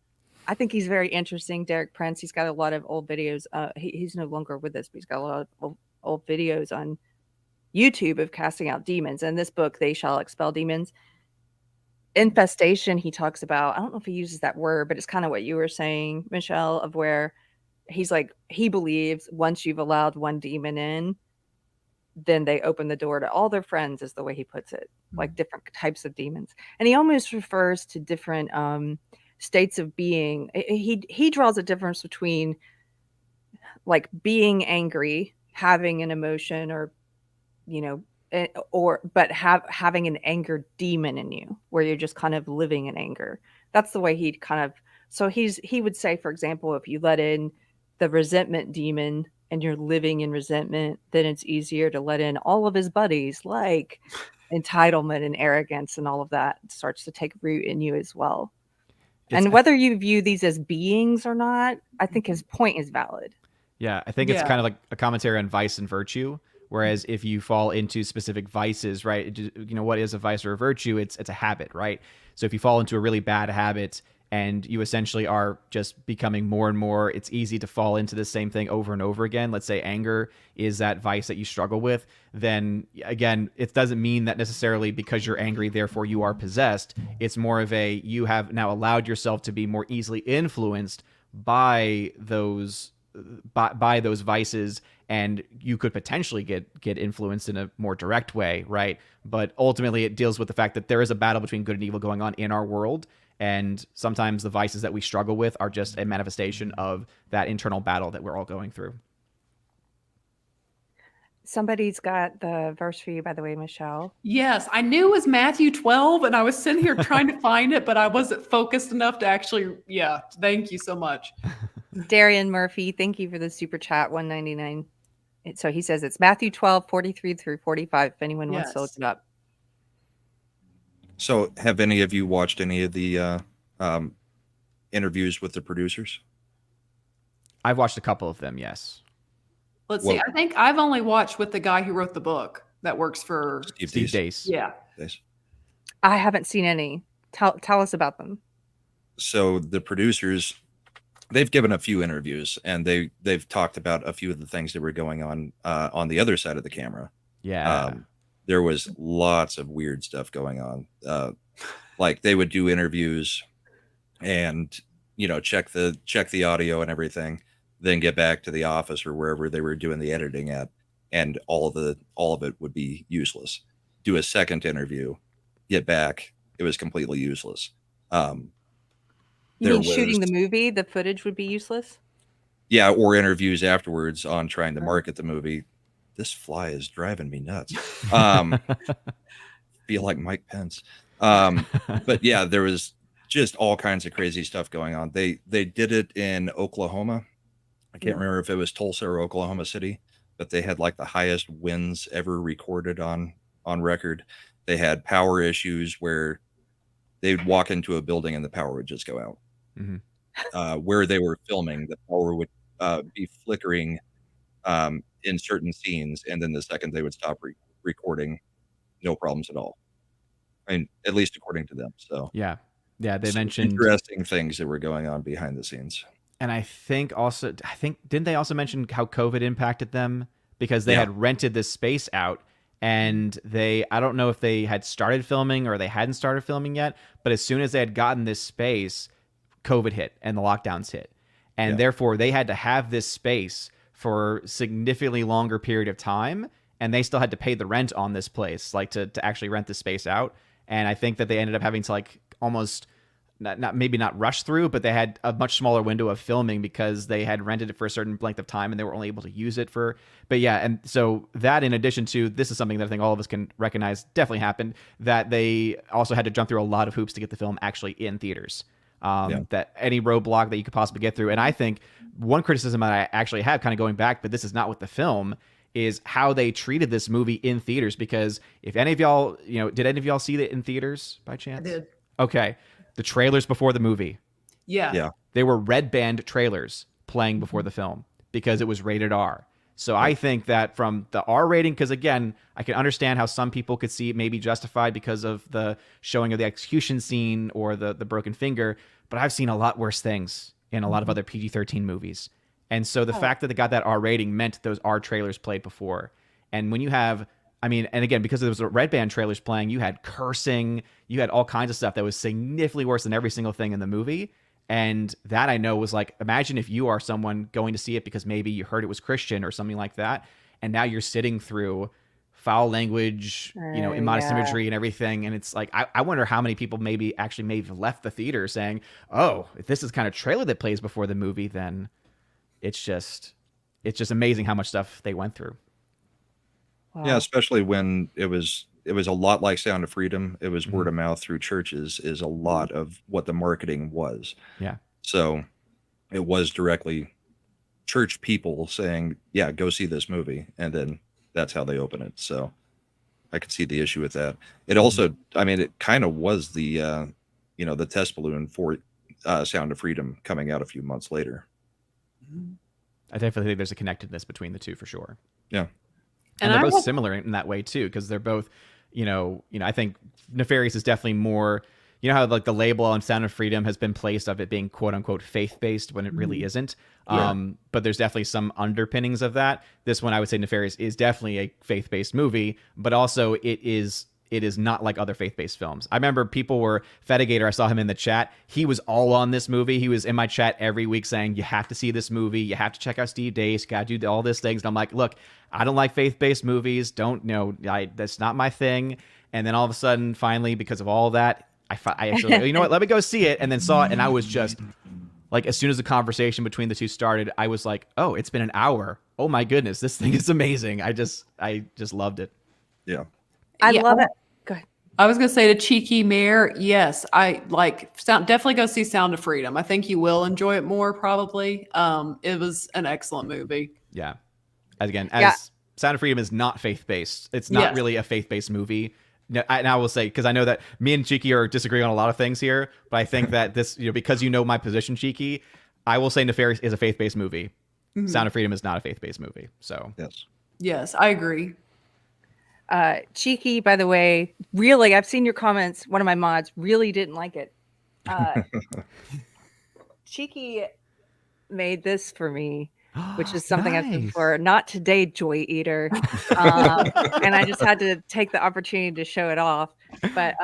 I think he's very interesting, Derek Prince. He's got a lot of old videos. He's no longer with us, but he's got a lot of old videos on YouTube of casting out demons. And this book, They Shall Expel Demons. Infestation, he talks about, I don't know if he uses that word, but it's kind of what you were saying, Michelle, of where he's like, he believes once you've allowed one demon in, then they open the door to all their friends, is the way he puts it, like different types of demons. And he almost refers to different states of being. He draws a difference between like being angry, having an emotion, or you know, but having an anger demon in you where you're just kind of living in anger. That's the way he'd kind of, so he would say, for example, if you let in the resentment demon and you're living in resentment, then it's easier to let in all of his buddies, like entitlement and arrogance and all of that starts to take root in you as well. And whether you view these as beings or not, I think his point is valid. Yeah, I think it's kind of like a commentary on vice and virtue. Whereas if you fall into specific vices, right? You know, what is a vice or a virtue? It's a habit, right? So if you fall into a really bad habit and you essentially are just becoming more and more, it's easy to fall into the same thing over and over again. Let's say anger is that vice that you struggle with. Then again, it doesn't mean that necessarily because you're angry, therefore you are possessed. It's more of a, you have now allowed yourself to be more easily influenced by those vices, and you could potentially get influenced in a more direct way, right? But ultimately it deals with the fact that there is a battle between good and evil going on in our world, and sometimes the vices that we struggle with are just a manifestation of that internal battle that we're all going through. Somebody's got the verse for you, by the way, Michelle. Yes, I knew it was Matthew 12, and I was sitting here trying to find it, but I wasn't focused enough to actually, thank you so much. Darian Murphy, thank you for the super chat, $1.99. So he says it's Matthew 12, 43 through 45, if anyone wants to look it up. So have any of you watched any of the interviews with the producers? I've watched a couple of them, yes. Let's see. I think I've only watched with the guy who wrote the book that works for Steve Dace. Yeah. I haven't seen any. Tell us about them. So the producers, they've given a few interviews, and they've talked about a few of the things that were going on the other side of the camera. Yeah. There was lots of weird stuff going on. Like they would do interviews and, you know, check the audio and everything, then get back to the office or wherever they were doing the editing at, and all of it would be useless. Do a second interview, get back, it was completely useless. You mean shooting the movie, the footage would be useless? Yeah, or interviews afterwards on trying to market the movie. This fly is driving me nuts. Feel like Mike Pence. But yeah, there was just all kinds of crazy stuff going on. They did it in Oklahoma. I can't remember if it was Tulsa or Oklahoma City, but they had like the highest winds ever recorded on record. They had power issues where they would walk into a building and the power would just go out. Mm-hmm. Where they were filming, the power would be flickering in certain scenes, and then the second they would stop recording, no problems at all. I mean, at least according to them. So yeah, they mentioned interesting things that were going on behind the scenes. And I think didn't they also mention how COVID impacted them, because they had rented this space out, and I don't know if they had started filming or they hadn't started filming yet, but as soon as they had gotten this space, COVID hit and the lockdowns hit. And therefore they had to have this space for significantly longer period of time, and they still had to pay the rent on this place, like to actually rent the space out. And I think that they ended up having to like almost maybe not rush through, but they had a much smaller window of filming because they had rented it for a certain length of time and they were only able to use it for. But yeah, and so that, in addition to, this is something that I think all of us can recognize definitely happened, that they also had to jump through a lot of hoops to get the film actually in theaters. That any roadblock that you could possibly get through. And I think one criticism that I actually have, kind of going back, but this is not with the film, is how they treated this movie in theaters. Because if any of y'all, did any of y'all see it in theaters by chance? I did. Okay. The trailers before the movie. Yeah. They were red band trailers playing before the film because it was rated R. So I think that from the R rating, because again, I can understand how some people could see it maybe justified because of the showing of the execution scene or the broken finger, but I've seen a lot worse things in a lot of other PG-13 movies. And so the fact that they got that R rating meant those R trailers played before. And when you have, and again, because there was red band trailers playing, you had cursing, you had all kinds of stuff that was significantly worse than every single thing in the movie. And that, I know, was like, imagine if you are someone going to see it because maybe you heard it was Christian or something like that, and now you're sitting through foul language, immodest imagery and everything. And it's like, I wonder how many people may have left the theater saying, oh, if this is kind of trailer that plays before the movie, then it's just amazing how much stuff they went through. Yeah, Wow. especially when it was a lot like Sound of Freedom. It was word Mhm. of mouth through churches is a lot of what the marketing was. Yeah. So it was directly church people saying, "Yeah, go see this movie," and then that's how they open it. So I could see the issue with that. It also, I mean, it kind of was the the test balloon for Sound of Freedom coming out a few months later. I definitely think there's a connectedness between the two for sure. Yeah. And And they're I both will similar in that way too, because they're both, I think Nefarious is definitely more, how like the label on Sound of Freedom has been placed of it being quote unquote faith based when it really isn't. Yeah. But there's definitely some underpinnings of that. This one, I would say Nefarious is definitely a faith based movie, but also it is not like other faith-based films. I remember people were Fetigator. I saw him in the chat. He was all on this movie. He was in my chat every week saying, "You have to see this movie. You have to check out Steve Dace. Got to do all these things." And I'm like, "Look, I don't like faith-based movies. That's not my thing." And then all of a sudden, finally, because of all that, I actually, you know what? Let me go see it. And then saw it, and I was just like, as soon as the conversation between the two started, I was like, "Oh, it's been an hour. Oh my goodness, this thing is amazing." I just loved it. Yeah. I Yeah. love it. Go ahead. I was going to say to Cheeky Mare, yes, I definitely go see Sound of Freedom. I think you will enjoy it more probably. It was an excellent movie. Yeah. Again, Yeah. Sound of Freedom is not faith-based. It's not Yes. really a faith-based movie. No, and I will say, because I know that me and Cheeky are disagreeing on a lot of things here, but I think that this, because my position, Cheeky, I will say Nefarious is a faith-based movie. Sound of Freedom is not a faith-based movie. So Yes. Yes, I agree. Cheeky, by the way, really, I've seen your comments. One of my mods really didn't like it. Cheeky made this for me, which is something I've done Nice. before. Not today, Joy Eater. And I just had to take the opportunity to show it off. But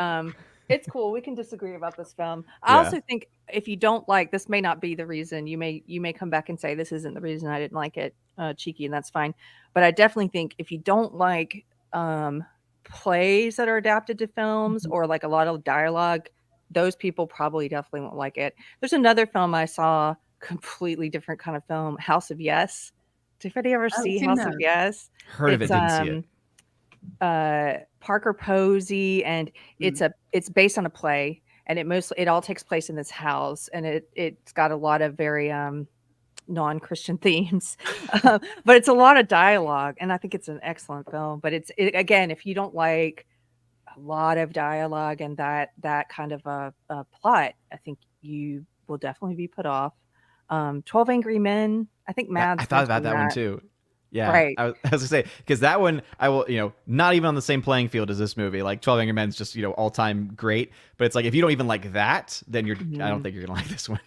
it's cool. We can disagree about this film. I Yeah. also think if you don't like, this may not be the reason. You may come back and say this isn't the reason I didn't like it, Cheeky, and that's fine. But I definitely think if you don't like plays that are adapted to films or like a lot of dialogue, those people probably definitely won't like it. There's another film I saw, completely different kind of film, House of Yes. Did anybody ever see seen House that. of Yes? Heard of it, didn't see it. Parker Posey, and it's based on a play, and it all takes place in this house, and it's got a lot of very non-Christian themes, but it's a lot of dialogue, and I think it's an excellent film. But again, if you don't like a lot of dialogue and that kind of a plot, I think you will definitely be put off. 12 Angry Men, I think Mads I thought about mentioned that one too. Yeah, Right. I was gonna say, because that one I will, not even on the same playing field as this movie. Like 12 Angry Men's just all time great, but it's like if you don't even like that, then I don't think you're gonna like this one.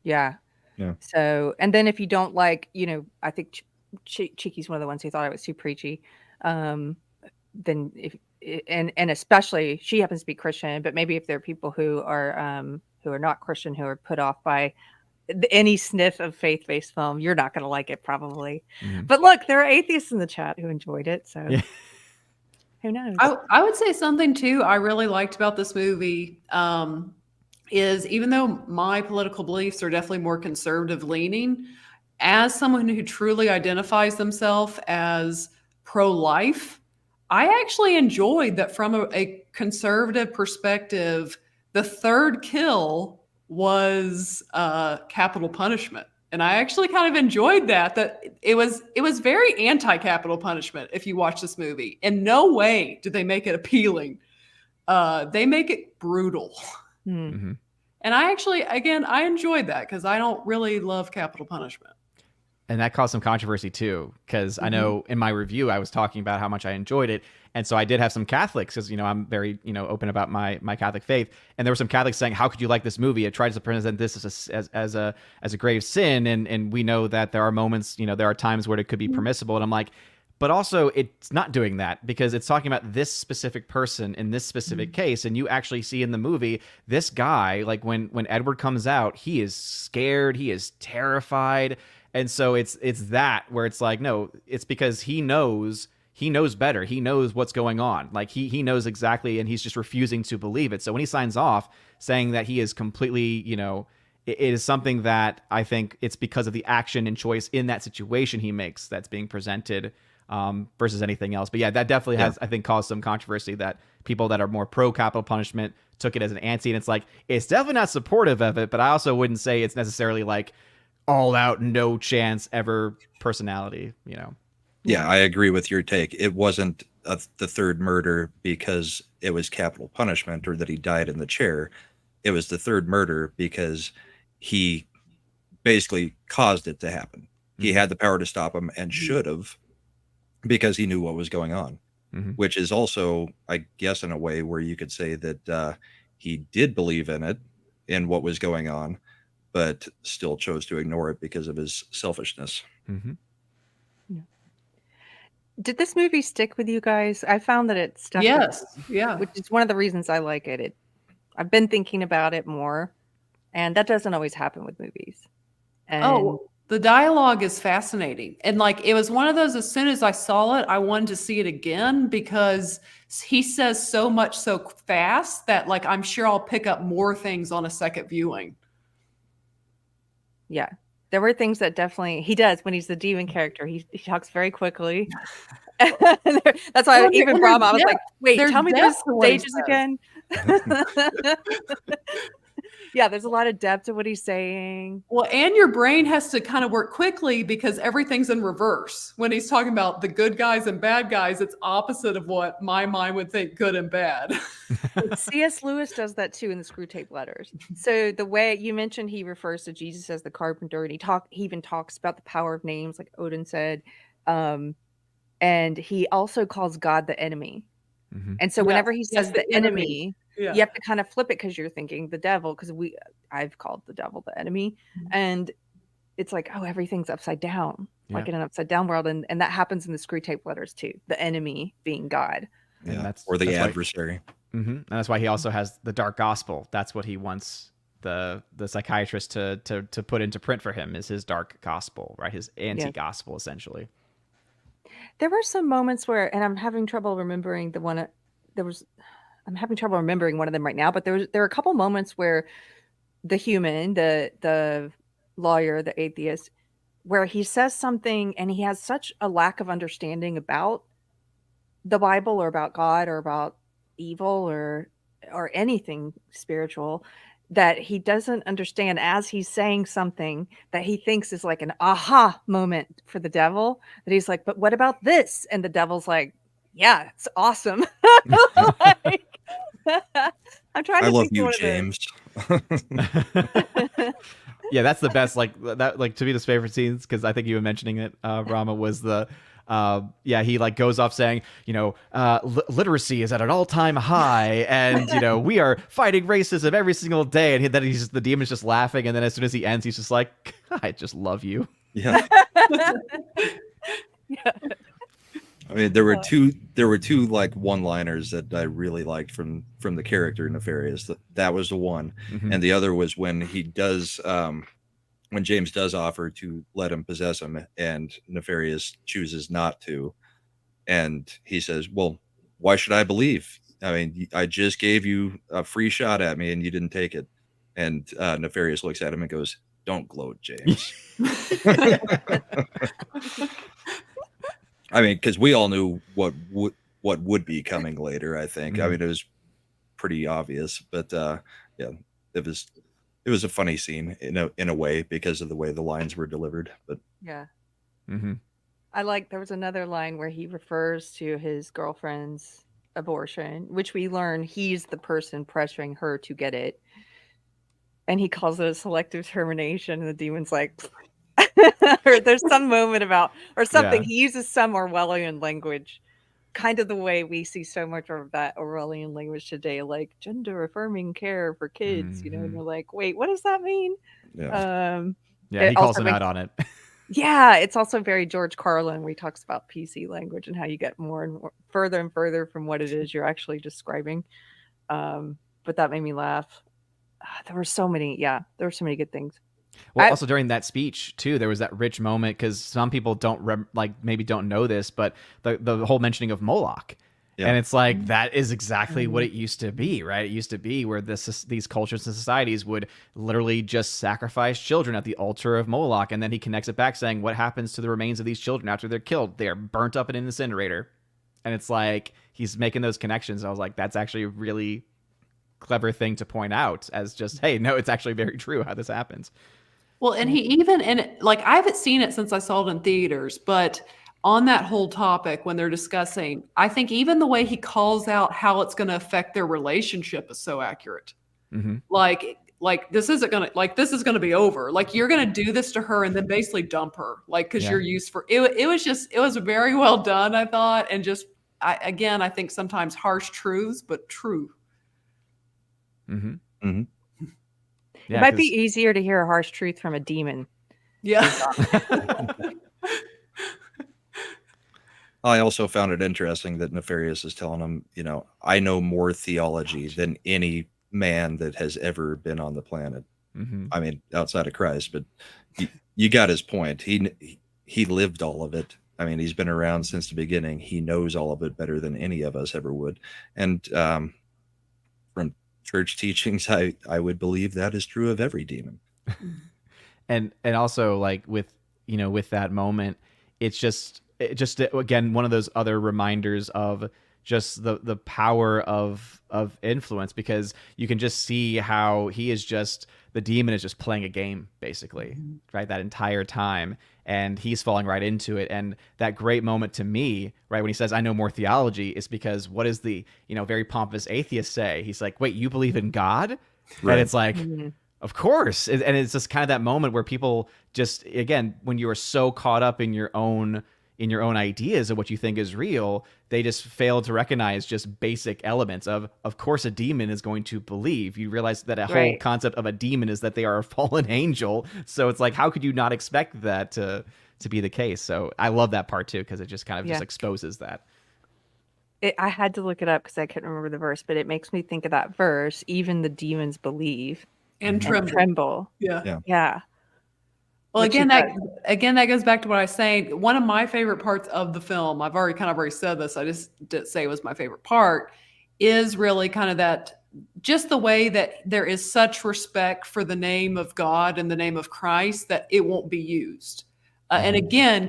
Yeah. Yeah. So, and then if you don't like, I think Cheeky's one of the ones who thought it was too preachy. Then if and especially she happens to be Christian, but maybe if there are people who are not Christian who are put off by any sniff of faith-based film, you're not going to like it probably. Mhm. But look, there are atheists in the chat who enjoyed it, so Yeah. who knows? I would say something too I really liked about this movie is even though my political beliefs are definitely more conservative leaning, as someone who truly identifies themselves as pro-life, I actually enjoyed that from a conservative perspective, the third kill was capital punishment. And I actually kind of enjoyed that it was very anti-capital punishment if you watch this movie. In no way do they make it appealing. They make it brutal. Mm-hmm. And I actually, again, I enjoyed that because I don't really love capital punishment. And that caused some controversy too, because I know in my review I was talking about how much I enjoyed it, and so I did have some Catholics, because I'm very open about my Catholic faith, and there were some Catholics saying, "How could you like this movie? It tries to present this as a grave sin, and we know that there are moments, there are times where it could be permissible." And I'm like, but also it's not doing that, because it's talking about this specific person in this specific case, and you actually see in the movie this guy, like when Edward comes out, he is scared, he is terrified. And so it's that where it's like, no, it's because he knows better. He knows what's going on. Like he knows exactly, and he's just refusing to believe it. So when he signs off saying that he is completely, it is something that I think it's because of the action and choice in that situation he makes that's being presented versus anything else. But yeah, that definitely has, I think, caused some controversy that people that are more pro capital punishment took it as an anti, and it's like, it's definitely not supportive of it, but I also wouldn't say it's necessarily like all out, no chance ever personality, you know? Yeah, I agree with your take. It wasn't the third murder because it was capital punishment or that he died in the chair. It was the third murder because he basically caused it to happen. He had the power to stop him and should have, because he knew what was going on, which is also, I guess, in a way where you could say that he did believe in it, in what was going on, but still chose to ignore it because of his selfishness. Did this movie stick with you guys? I found that it stuck. Yes. Yeah. Which is one of the reasons I like it. I've been thinking about it more, and that doesn't always happen with movies. And the dialogue is fascinating. And like, it was one of those, as soon as I saw it, I wanted to see it again because he says so much so fast that like, I'm sure I'll pick up more things on a second viewing. Yeah. There were things that definitely he does when he's the demon character. He talks very quickly. That's why even Brahma, I was like, wait, tell me those stages again. Yeah, there's a lot of depth to what he's saying. Well, and your brain has to kind of work quickly because everything's in reverse. When he's talking about the good guys and bad guys, it's opposite of what my mind would think good and bad. C.S. Lewis does that too in the Screw Tape Letters. So the way you mentioned, he refers to Jesus as the carpenter, and he even talks about the power of names, like Odin said. And he also calls God the enemy. And so whenever he says the enemy, you have to kind of flip it because you're thinking the devil, because I've called the devil the enemy. And it's like, oh, everything's upside down, like in an upside down world. And that happens in the Screw Tape Letters too, the enemy being God. Yeah, or the adversary. And that's why he also has the dark gospel. That's what he wants the psychiatrist to put into print for him, is his dark gospel, right? His anti-gospel, essentially. There were some moments where, and I'm having trouble remembering I'm having trouble remembering one of them right now, but there are a couple moments where the human, the lawyer, the atheist, where he says something and he has such a lack of understanding about the Bible or about God or about evil or anything spiritual, that he doesn't understand as he's saying something that he thinks is like an aha moment for the devil, that he's like, but what about this? And the devil's like, yeah, it's awesome. Like, I'm trying to I love think you, James. Yeah, that's the best. Like that, like to me, this favorite scenes, because I think you were mentioning it, Rama, was the he like goes off saying, literacy is at an all-time high, and we are fighting racism every single day, and then the demon's just laughing, and then as soon as he ends, he's just like, I just love you. Yeah. I mean, there were two like one-liners that I really liked from the character Nefarious. That was the one, and the other was when he does when James does offer to let him possess him, and Nefarious chooses not to, and he says, "Well, why should I believe? I mean, I just gave you a free shot at me, and you didn't take it." And Nefarious looks at him and goes, "Don't gloat, James." I mean, because we all knew what would be coming later. I think. I mean, it was pretty obvious, but it was a funny scene in a way because of the way the lines were delivered. But there was another line where he refers to his girlfriend's abortion, which we learn he's the person pressuring her to get it, and he calls it a selective termination, and the demon's like. Or there's some moment about or something. He uses some Orwellian language, kind of the way we see so much of that Orwellian language today, like gender affirming care for kids, and you're like, wait, what does that mean? He calls him out on it. Yeah, it's also very George Carlin, where he talks about PC language and how you get more and more further and further from what it is you're actually describing. But that made me laugh. There were so many good things. Well, also during that speech too, there was that rich moment, because some people don't maybe don't know this, but the whole mentioning of Moloch, Yeah. And it's like that is exactly what it used to be, right? It used to be where these cultures and societies would literally just sacrifice children at the altar of Moloch, and then he connects it back saying, what happens to the remains of these children after they're killed? They are burnt up in an incinerator. And it's like he's making those connections. I was like, that's actually a really clever thing to point out as just, hey, no, it's actually very true how this happens. Well, and he even, and like, I haven't seen it since I saw it in theaters, but on that whole topic, when they're discussing, I think even the way he calls out how it's going to affect their relationship is so accurate. Mm-hmm. Like this isn't going to, like, this is going to be over. Like, you're going to do this to her and then basically dump her, like, because you're used for it. It was very well done, I thought. And just, I think sometimes harsh truths, but true. Mm-hmm. Mm-hmm. It might be easier to hear a harsh truth from a demon. Yeah. I also found it interesting that Nefarious is telling him, you know, I know more theology than any man that has ever been on the planet. Mm-hmm. I mean, outside of Christ, but you got his point. He lived all of it. I mean, he's been around since the beginning. He knows all of it better than any of us ever would. And from church teachings, I would believe that is true of every demon. And also, like, with that moment, it's just again one of those other reminders of just the power of influence, because you can just see how he is just, the demon is just playing a game basically, right, that entire time, and he's falling right into it. And that great moment to me, right, when he says, I know more theology, is because what does the very pompous atheist say? He's like, wait, you believe in God? Right. And it's like, of course. And it's just kind of that moment where people just, again, when you are so caught up in your own ideas of what you think is real, they just fail to recognize just basic elements of course a demon is going to believe. You realize that a whole concept of a demon is that they are a fallen angel. So it's like, how could you not expect that to be the case? So I love that part too, because it just kind of just exposes that. I had to look it up because I couldn't remember the verse, but it makes me think of that verse. Even the demons believe and tremble. Yeah. Well, again, that goes back to what I was saying. One of my favorite parts of the film, I've already said this, I just didn't say it was my favorite part, is really kind of that, just the way that there is such respect for the name of God and the name of Christ that it won't be used. And again,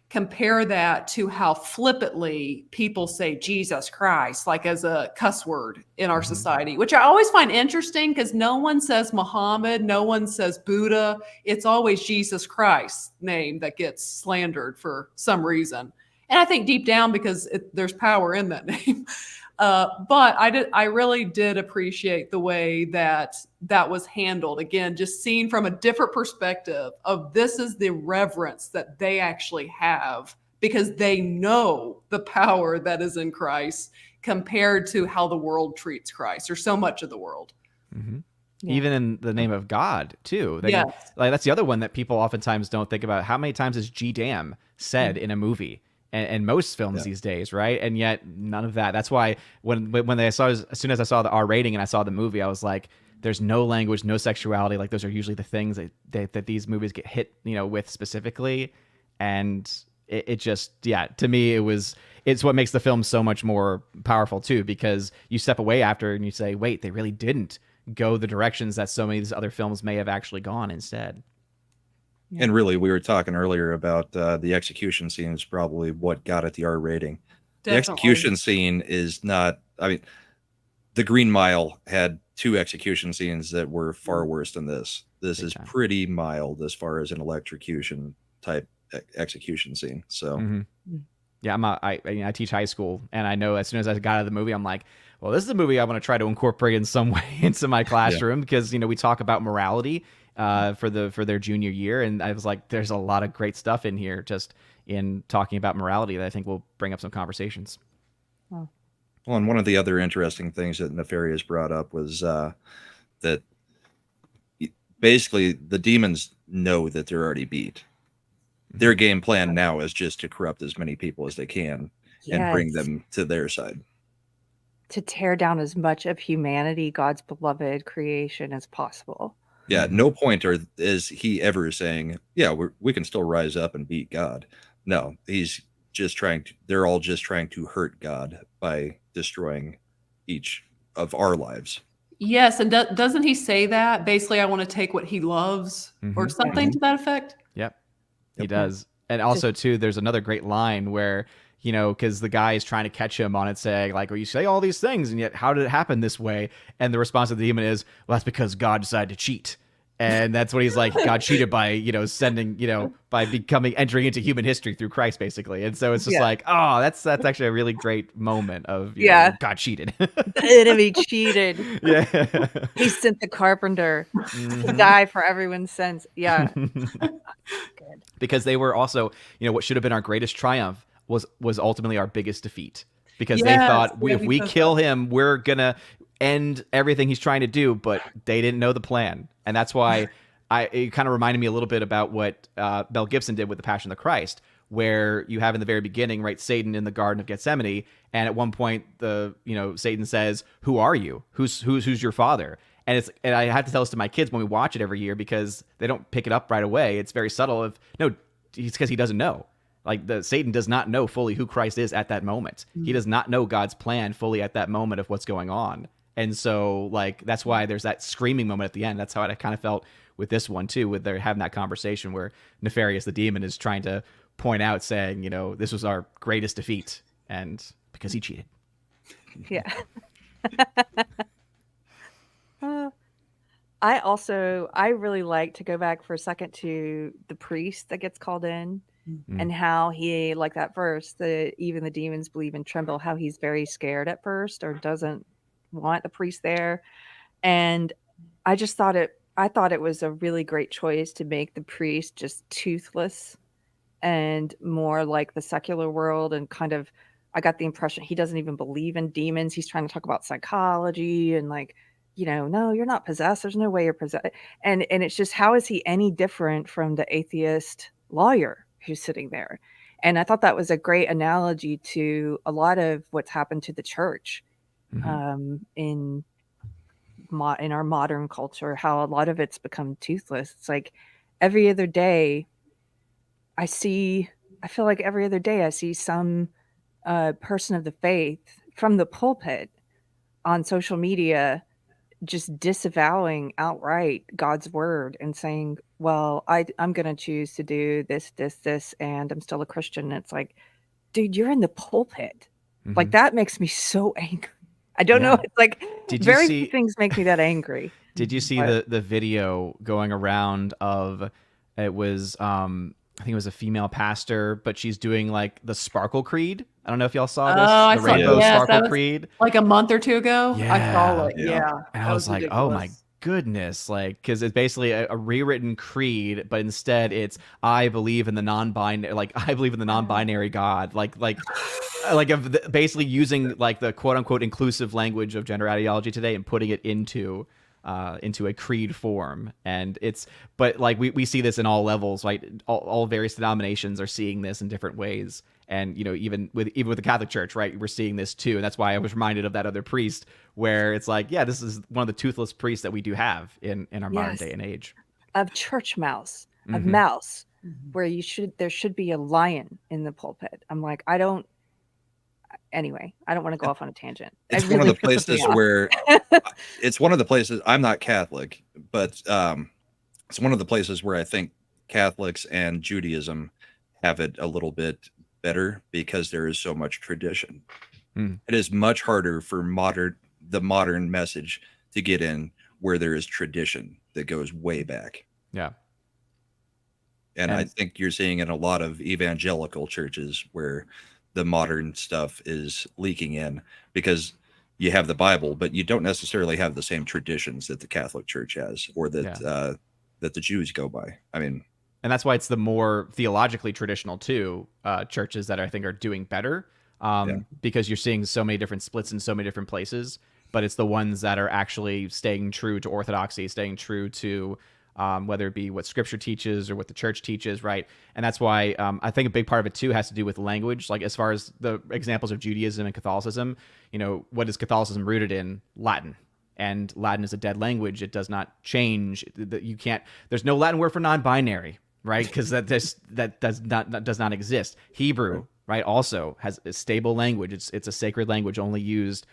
compare that to how flippantly people say Jesus Christ, like as a cuss word in our society, which I always find interesting, because no one says Muhammad, no one says Buddha. It's always Jesus Christ's name that gets slandered for some reason. And I think deep down, because there's power in that name. But I really did appreciate the way that was handled. Again, just seeing from a different perspective of, this is the reverence that they actually have because they know the power that is in Christ compared to how the world treats Christ, or so much of the world. Mm-hmm. Yeah. Even in the name of God too. Like, that's the other one that people oftentimes don't think about. How many times is G-damn said in a movie? And most films these days, right? And yet none of that. That's why when as soon as I saw the R rating and I saw the movie, I was like, there's no language, no sexuality. Like, those are usually the things that these movies get hit, with specifically. And it just, to me, it's what makes the film so much more powerful too, because you step away after and you say, wait, they really didn't go the directions that so many of these other films may have actually gone instead. And really, we were talking earlier about the execution scene is probably what got it the R rating. Definitely. The execution scene is not, I mean, The Green Mile had 2 execution scenes that were far worse than this. This is pretty mild as far as an electrocution type execution scene. So, yeah, I teach high school, and I know as soon as I got out of the movie, I'm like, well, this is a movie I want to try to incorporate in some way into my classroom, because we talk about morality for their junior year, and I was like, there's a lot of great stuff in here just in talking about morality that I think will bring up some conversations. Well, and one of the other interesting things that Nefarious brought up was that basically the demons know that they're already beat. Their game plan now is just to corrupt as many people as they can and bring them to their side. To tear down as much of humanity, God's beloved creation, as possible. Yeah, no point is he ever saying, we can still rise up and beat God. No, he's they're all just trying to hurt God by destroying each of our lives. Yes, and doesn't he say that? Basically, I want to take what he loves or something to that effect. Yep. He does. And also, too, there's another great line where, because the guy is trying to catch him on it, saying, like, well, you say all these things, and yet how did it happen this way? And the response of the demon is, well, that's because God decided to cheat. And that's what he's like, God cheated by, by entering into human history through Christ, basically. And so it's just like, oh, that's actually a really great moment of, God cheated. The enemy cheated. Yeah. He sent the carpenter to die for everyone's sins. Yeah. Good. Because they were also, what should have been our greatest triumph was ultimately our biggest defeat. Because they thought, if we kill him, we're going to end everything he's trying to do, but they didn't know the plan. And that's why it kind of reminded me a little bit about what Mel Gibson did with The Passion of the Christ, where you have in the very beginning, right, Satan in the Garden of Gethsemane, and at one point Satan says, "Who are you? Who's your father?" And I have to tell this to my kids when we watch it every year because they don't pick it up right away. It's very subtle. It's because he doesn't know. Like Satan does not know fully who Christ is at that moment. He does not know God's plan fully at that moment of what's going on. And so, that's why there's that screaming moment at the end. That's how I kind of felt with this one, too, with they're having that conversation where Nefarious, the demon, is trying to point out, saying, this was our greatest defeat, and because he cheated. Yeah. I really like to go back for a second to the priest that gets called in and how he, like that verse, even the demons believe and tremble, how he's very scared at first or doesn't want the priest there. And I thought it was a really great choice to make the priest just toothless and more like the secular world, and kind of, I got the impression he doesn't even believe in demons. He's trying to talk about psychology and no, you're not possessed. There's no way you're possessed. And it's just, how is he any different from the atheist lawyer who's sitting there? And I thought that was a great analogy to a lot of what's happened to the church in our modern culture, how a lot of it's become toothless. It's like every other day I feel like every other day I see some person of the faith from the pulpit on social media just disavowing outright God's word and saying, well, I'm going to choose to do this, and I'm still a Christian. And it's like, dude, you're in the pulpit. Like, that makes me so angry. I don't know. It's like, few things make me that angry. Did you see the video going around of, it was, I think it was a female pastor, but she's doing like the Sparkle Creed. I don't know if y'all saw this. I the saw Rainbow it. Sparkle Creed. Like a month or two ago. Yeah. I saw it. Yeah. And I was like, ridiculous. Oh my goodness. Like, because it's basically a rewritten creed, but instead it's, I believe in the non-binary God. Basically using like the quote unquote inclusive language of gender ideology today and putting it into a creed form. And but like we see this in all levels, right? All various denominations are seeing this in different ways. And, even with the Catholic Church, right, we're seeing this too. And that's why I was reminded of that other priest there. It's like, yeah, this is one of the toothless priests that we do have in our modern day and age. Of church mouse, of mouse, where there should be a lion in the pulpit. I'm like, anyway, I don't want to go off on a tangent. It's one of the places where it's one of the places, I'm not Catholic, but it's one of the places where I think Catholics and Judaism have it a little bit better because there is so much tradition. It is much harder for the modern message to get in where there is tradition that goes way back. Yeah. And I think you're seeing in a lot of evangelical churches where the modern stuff is leaking in because you have the Bible, but you don't necessarily have the same traditions that the Catholic Church has or that that the Jews go by. I mean, and that's why it's the more theologically traditional too churches that I think are doing better because you're seeing so many different splits in so many different places, but it's the ones that are actually staying true to orthodoxy, staying true to whether it be what Scripture teaches or what the church teaches, right? And that's why I think a big part of it too has to do with language. Like as far as the examples of Judaism and Catholicism, what is Catholicism rooted in? Latin. And Latin is a dead language. It does not change. You can't. There's no Latin word for non-binary, right? Because that does not exist. Hebrew right, also has a stable language. It's a sacred language only used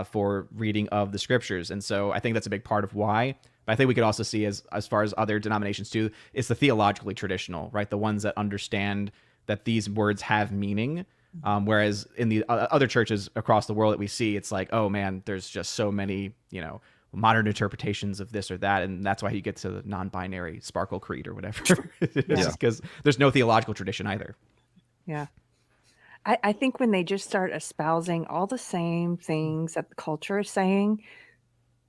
for reading of the scriptures. And so I think that's a big part of why. But I think we could also see as far as other denominations too, it's the theologically traditional, right? The ones that understand that these words have meaning. Whereas in the other churches across the world that we see, it's like, oh man, there's just so many, modern interpretations of this or that. And that's why you get to the non-binary Sparkle Creed or whatever. It's just because there's no theological tradition either. Yeah. I think when they just start espousing all the same things that the culture is saying,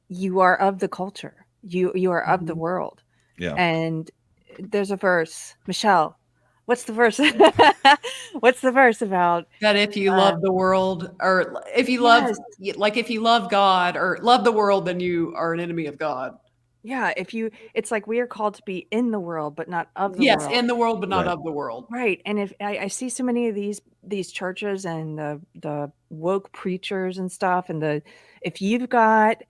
you are of the culture. You are of the world. Yeah. And there's a verse, Michelle. What's the verse? What's the verse about? That if you love the world, or if you love, like if you love God or love the world, then you are an enemy of God. Yeah, it's like we are called to be in the world, but not of the Yes, world. in the world, but not of the world. Right. And if I see so many of these churches and the woke preachers and stuff, and if you've got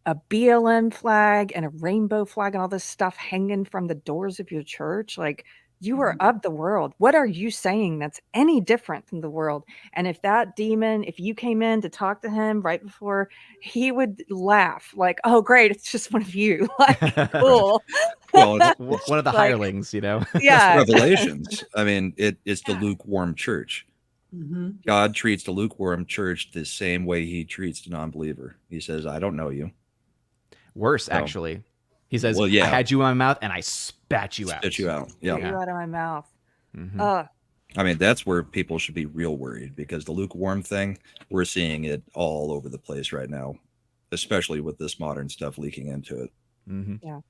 a BLM flag and a rainbow flag and all this stuff hanging from the doors of your church, like you are of the world. What are you saying that's any different from the world? And if that demon, if you came in to talk to him right before, he would laugh like, oh, great, it's just one of you. Like, cool. Well, one of the hirelings, Yeah. Revelations. I mean, it's the lukewarm church. Mm-hmm. God treats the lukewarm church the same way he treats the non-believer. He says, I don't know you. Worse, actually. He says, well, yeah. I had you in my mouth and I spat you out. Spit you out. Yeah. Spit you out of my mouth. Mm-hmm. I mean, that's where people should be real worried, because the lukewarm thing, we're seeing it all over the place right now, especially with this modern stuff leaking into it. Mm-hmm. Yeah.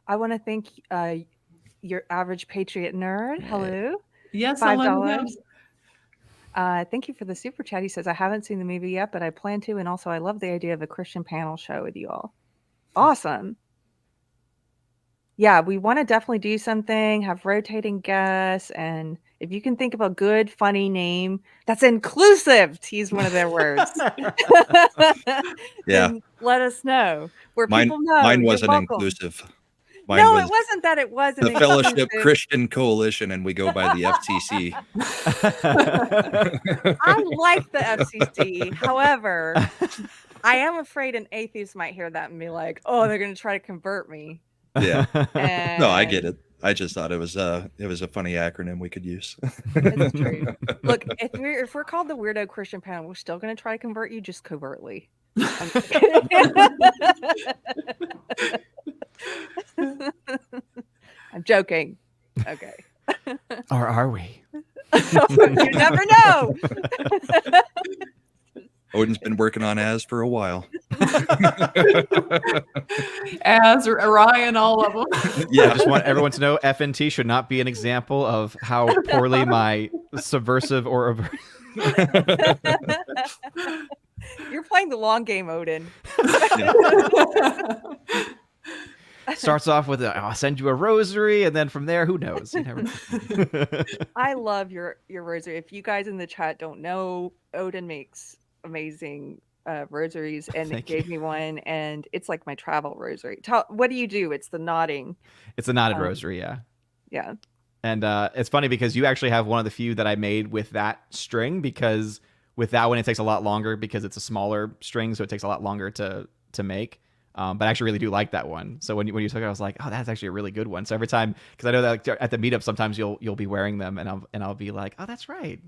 I want to thank your average patriot nerd. Hello. Yes, $5. Thank you for the super chat. He says, I haven't seen the movie yet, but I plan to. And also, I love the idea of a Christian panel show with you all. Awesome. Yeah, we want to definitely do something, have rotating guests. And if you can think of a good, funny name that's inclusive, to use one of their words, then let us know. Where people know. Mine wasn't inclusive. No, it wasn't that it wasn't. The Fellowship Christian Coalition, and we go by the FCC. I like the FCC. However, I am afraid an atheist might hear that and be like, "Oh, they're going to try to convert me." Yeah. No, I get it. I just thought it was a funny acronym we could use. It's true. Look, if we're called the Weirdo Christian Panel, we're still going to try to convert you, just covertly. I'm joking. Okay. Or are we? You never know. Odin's been working on As for a while. As Orion, all of them. Yeah, I just want everyone to know FNT should not be an example of how poorly my subversive or You're playing the long game, Odin. Starts off with I'll send you a rosary, and then from there, who knows? You never know. I love your rosary. If you guys in the chat don't know, Odin makes amazing rosaries, and it gave me one, and it's like my travel rosary. What do you do? It's the knotting. It's a knotted rosary, yeah. Yeah. And it's funny because you actually have one of the few that I made with that string, because with that one it takes a lot longer because it's a smaller string, so it takes a lot longer to make. But I actually really do like that one. So when you took it, I was like, oh, that's actually a really good one. So every time, because I know that like, at the meetup sometimes you'll be wearing them, and I'll be like, oh, that's right.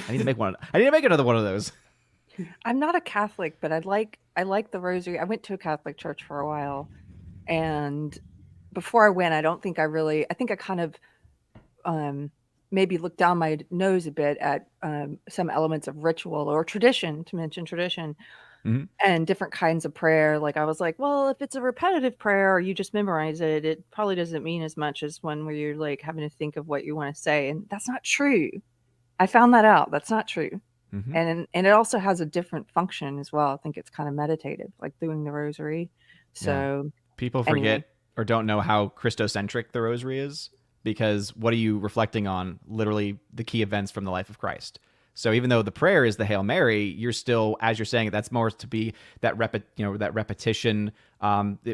I need to make one. I need to make another one of those. I'm not a Catholic, but I like the rosary. I went to a Catholic church for a while, and before I went, I think I kind of maybe looked down my nose a bit at some elements of ritual or tradition, to mention tradition. Mm-hmm. And different kinds of prayer. Like I was like, well, if it's a repetitive prayer or you just memorize it, it probably doesn't mean as much as one where you're like having to think of what you want to say. And that's not true. I found that out. That's not true. Mm-hmm. And it also has a different function as well. I think it's kind of meditative, like doing the rosary. So people forget or don't know how Christocentric the rosary is, because what are you reflecting on? Literally the key events from the life of Christ. So even though the prayer is the Hail Mary, you're still, as you're saying, that's more to be that that repetition,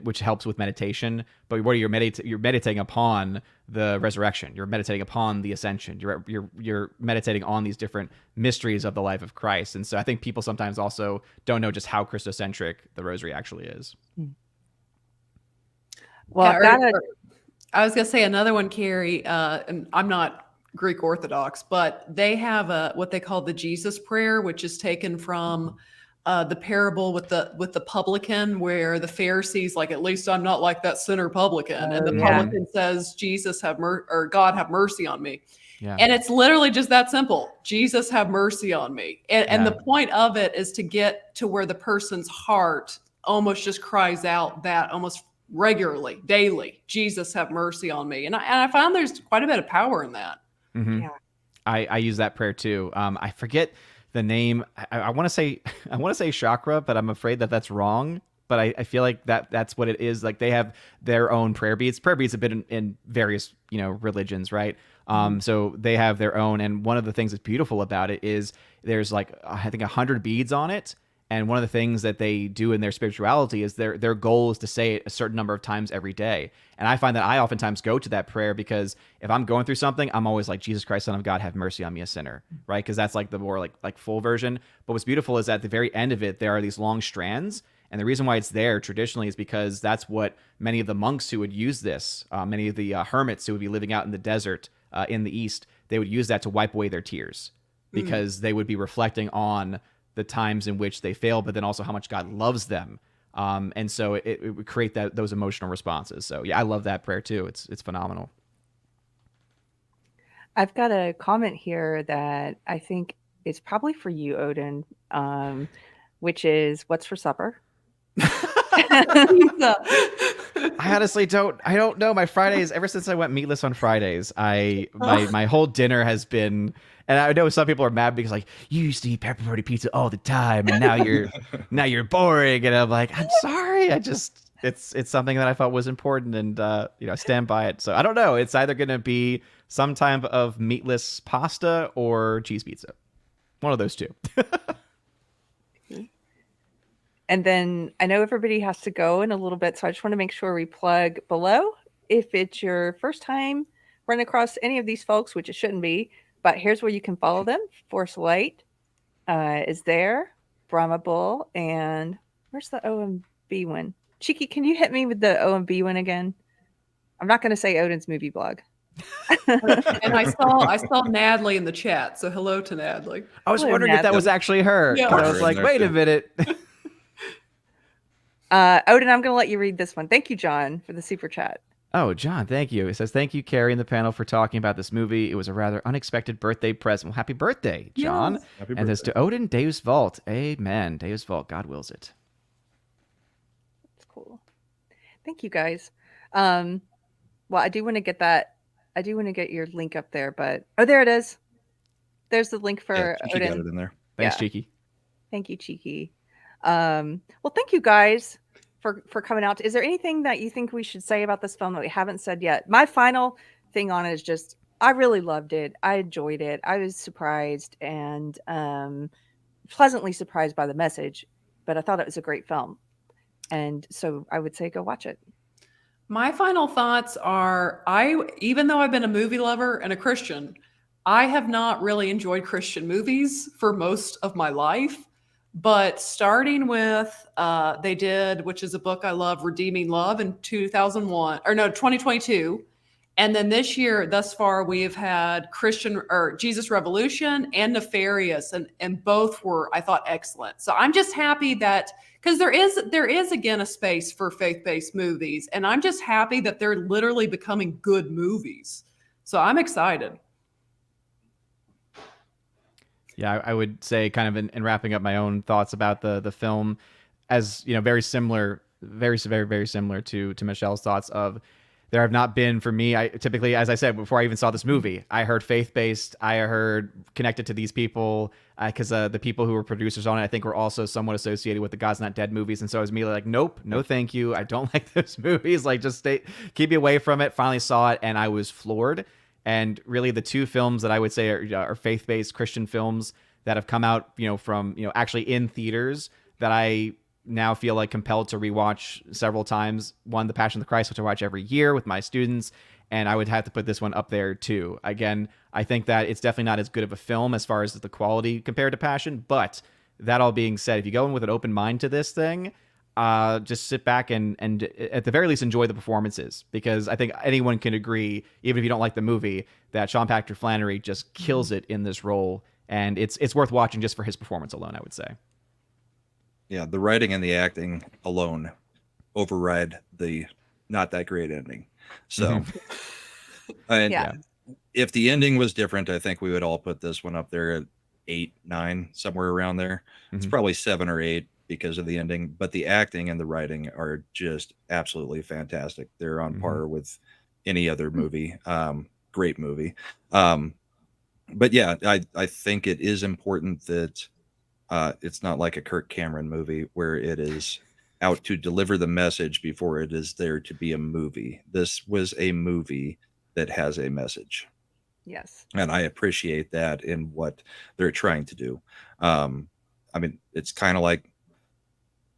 which helps with meditation. But what you're meditating upon the resurrection. You're meditating upon the ascension. You're meditating on these different mysteries of the life of Christ. And so I think people sometimes also don't know just how Christocentric the Rosary actually is. Well, I was gonna say another one, Keri, and I'm not Greek Orthodox, but they have what they call the Jesus prayer, which is taken from the parable with the publican, where the Pharisees like, at least I'm not like that sinner publican, and the publican says, "Jesus or God have mercy on me." Yeah. And it's literally just that simple. Jesus have mercy on me. And the point of it is to get to where the person's heart almost just cries out that almost regularly, daily, Jesus have mercy on me. And I found there's quite a bit of power in that. Mm-hmm. Yeah. I use that prayer too. I forget the name. I want to say chakra, but I'm afraid that that's wrong. But I feel like that's what it is. Like they have their own prayer beads. Prayer beads have been in various, religions, right? So they have their own. And one of the things that's beautiful about it is there's like, I think 100 beads on it. And one of the things that they do in their spirituality is their goal is to say it a certain number of times every day. And I find that I oftentimes go to that prayer because if I'm going through something, I'm always like, Jesus Christ, Son of God, have mercy on me, a sinner, right? Because that's like the more like full version. But what's beautiful is at the very end of it, there are these long strands. And the reason why it's there traditionally is because that's what many of the monks who would use this, many of the hermits who would be living out in the desert in the East, they would use that to wipe away their tears because they would be reflecting on the times in which they fail, but then also how much God loves them. And so it would create those emotional responses. So yeah, I love that prayer too. It's phenomenal. I've got a comment here that I think is probably for you, Odin, which is, what's for supper? I honestly I don't know. My Fridays, ever since I went meatless on Fridays, my whole dinner has been, and I know some people are mad because like, you used to eat pepperoni pizza all the time and now you're boring. And I'm like, I'm sorry. It's something that I thought was important and I stand by it. So I don't know. It's either going to be some type of meatless pasta or cheese pizza. One of those two. And then I know everybody has to go in a little bit, so I just want to make sure we plug below. If it's your first time running across any of these folks, which it shouldn't be, but here's where you can follow them. Force Light is there, Brahmabull, and where's the OMB one? Cheeky, can you hit me with the OMB one again? I'm not going to say Odin's movie blog. And I saw Nadley in the chat, so hello to Nadley. I was wondering if that was actually her. Yeah. I was like, wait a minute. Odin, I'm going to let you read this one. Thank you, John, for the super chat. Oh, John, thank you. It says, thank you, Keri, and the panel for talking about this movie. It was a rather unexpected birthday present. Well, happy birthday, John. Yes. Happy birthday. And this to Odin, Deus Vult. Amen. Deus Vult. God wills it. That's cool. Thank you, guys. Well, I do want to get that. I do want to get your link up there, but there it is. There's the link for Odin. Got it in there. Thanks, Cheeky. Thank you, Cheeky. Well, thank you guys for coming out. Is there anything that you think we should say about this film that we haven't said yet? My final thing on it is just, I really loved it. I enjoyed it. I was surprised and pleasantly surprised by the message, but I thought it was a great film. And so I would say go watch it. My final thoughts are, even though I've been a movie lover and a Christian, I have not really enjoyed Christian movies for most of my life. But starting with, they did, which is a book I love, Redeeming Love in 2022. And then this year, thus far, we have had Jesus Revolution and Nefarious, and both were, I thought, excellent. So I'm just happy that, because there is again a space for faith-based movies, and I'm just happy that they're literally becoming good movies. So I'm excited. Yeah, I would say, kind of in wrapping up my own thoughts about the film, as very similar, very similar to Michelle's thoughts of, there have not been, for me, I typically, as I said before I even saw this movie, I heard faith-based, I heard connected to these people, because the people who were producers on it, I think, were also somewhat associated with the God's Not Dead movies. And so I was immediately like, nope, no thank you. I don't like those movies. Like, just keep me away from it. Finally saw it, and I was floored. And really, the two films that I would say are faith-based Christian films that have come out, from, actually in theaters that I now feel like compelled to rewatch several times. One, The Passion of the Christ, which I watch every year with my students, and I would have to put this one up there too. Again, I think that it's definitely not as good of a film as far as the quality compared to Passion, but that all being said, if you go in with an open mind to this thing, just sit back and at the very least enjoy the performances, because I think anyone can agree, even if you don't like the movie, that Sean Patrick Flannery just kills it in this role, and it's worth watching just for his performance alone, I would say. Yeah, the writing and the acting alone override the not that great ending. So, and Yeah. if the ending was different, I think we would all put this one up there at 8, 9, somewhere around there. It's probably 7 or 8 because of the ending, but the acting and the writing are just absolutely fantastic. They're on par with any other movie. Great movie. But yeah, I think it is important that it's not like a Kirk Cameron movie where it is out to deliver the message before it is there to be a movie. This was a movie that has a message. Yes. And I appreciate that in what they're trying to do. I mean, it's kind of like,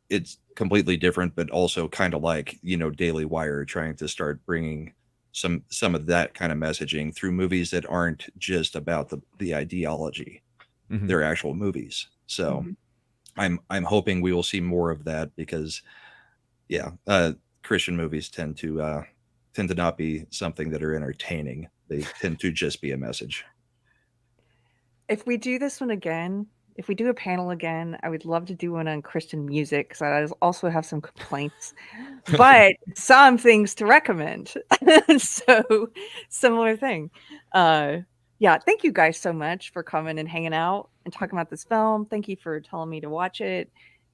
it's completely different, but also kind of like, Daily Wire trying to start bringing some of that kind of messaging through movies that aren't just about the ideology. They're actual movies. So I'm hoping we will see more of that, because Christian movies tend to not be something that are entertaining. They tend to just be a message. If we do this one again, if we do a panel again, I would love to do one on Christian music, because I also have some complaints, but some things to recommend. So similar thing. Yeah, thank you guys so much for coming and hanging out and talking about this film. Thank you for telling me to watch it.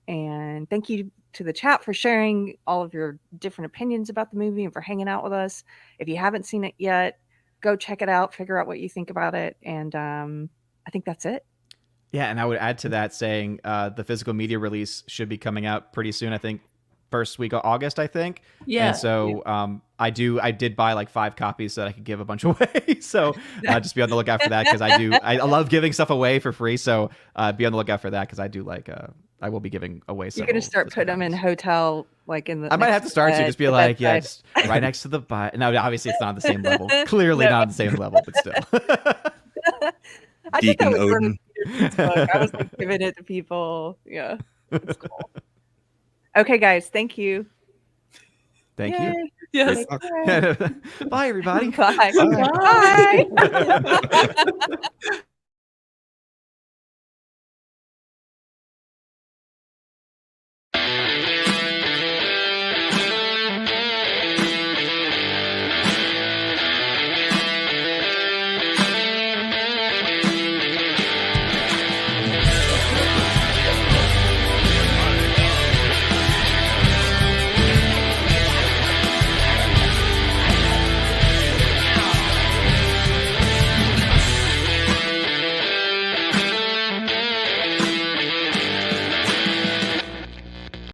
And thank you to the chat for sharing all of your different opinions about the movie and for hanging out with us. If you haven't seen it yet, go check it out, figure out what you think about it. And I think that's it. Yeah, and I would add to that saying the physical media release should be coming out pretty soon. I think first week of August, I think. Yeah. And so I did buy like 5 copies so that I could give a bunch away. So just be on the lookout for that, because I love giving stuff away for free. So be on the lookout for that, because I do like I will be giving away. You're gonna start putting them in hotel, like in the. I might have to start to just be like, just right next to the butt. No, obviously it's not on the same level. Clearly not on the same level, but still. I think that Deacon was Odin. I was like giving it to people. Yeah, it's cool. Okay, guys, thank you. Thank Yay. you. Yes. Take care. Bye, everybody. Bye. Bye. Bye.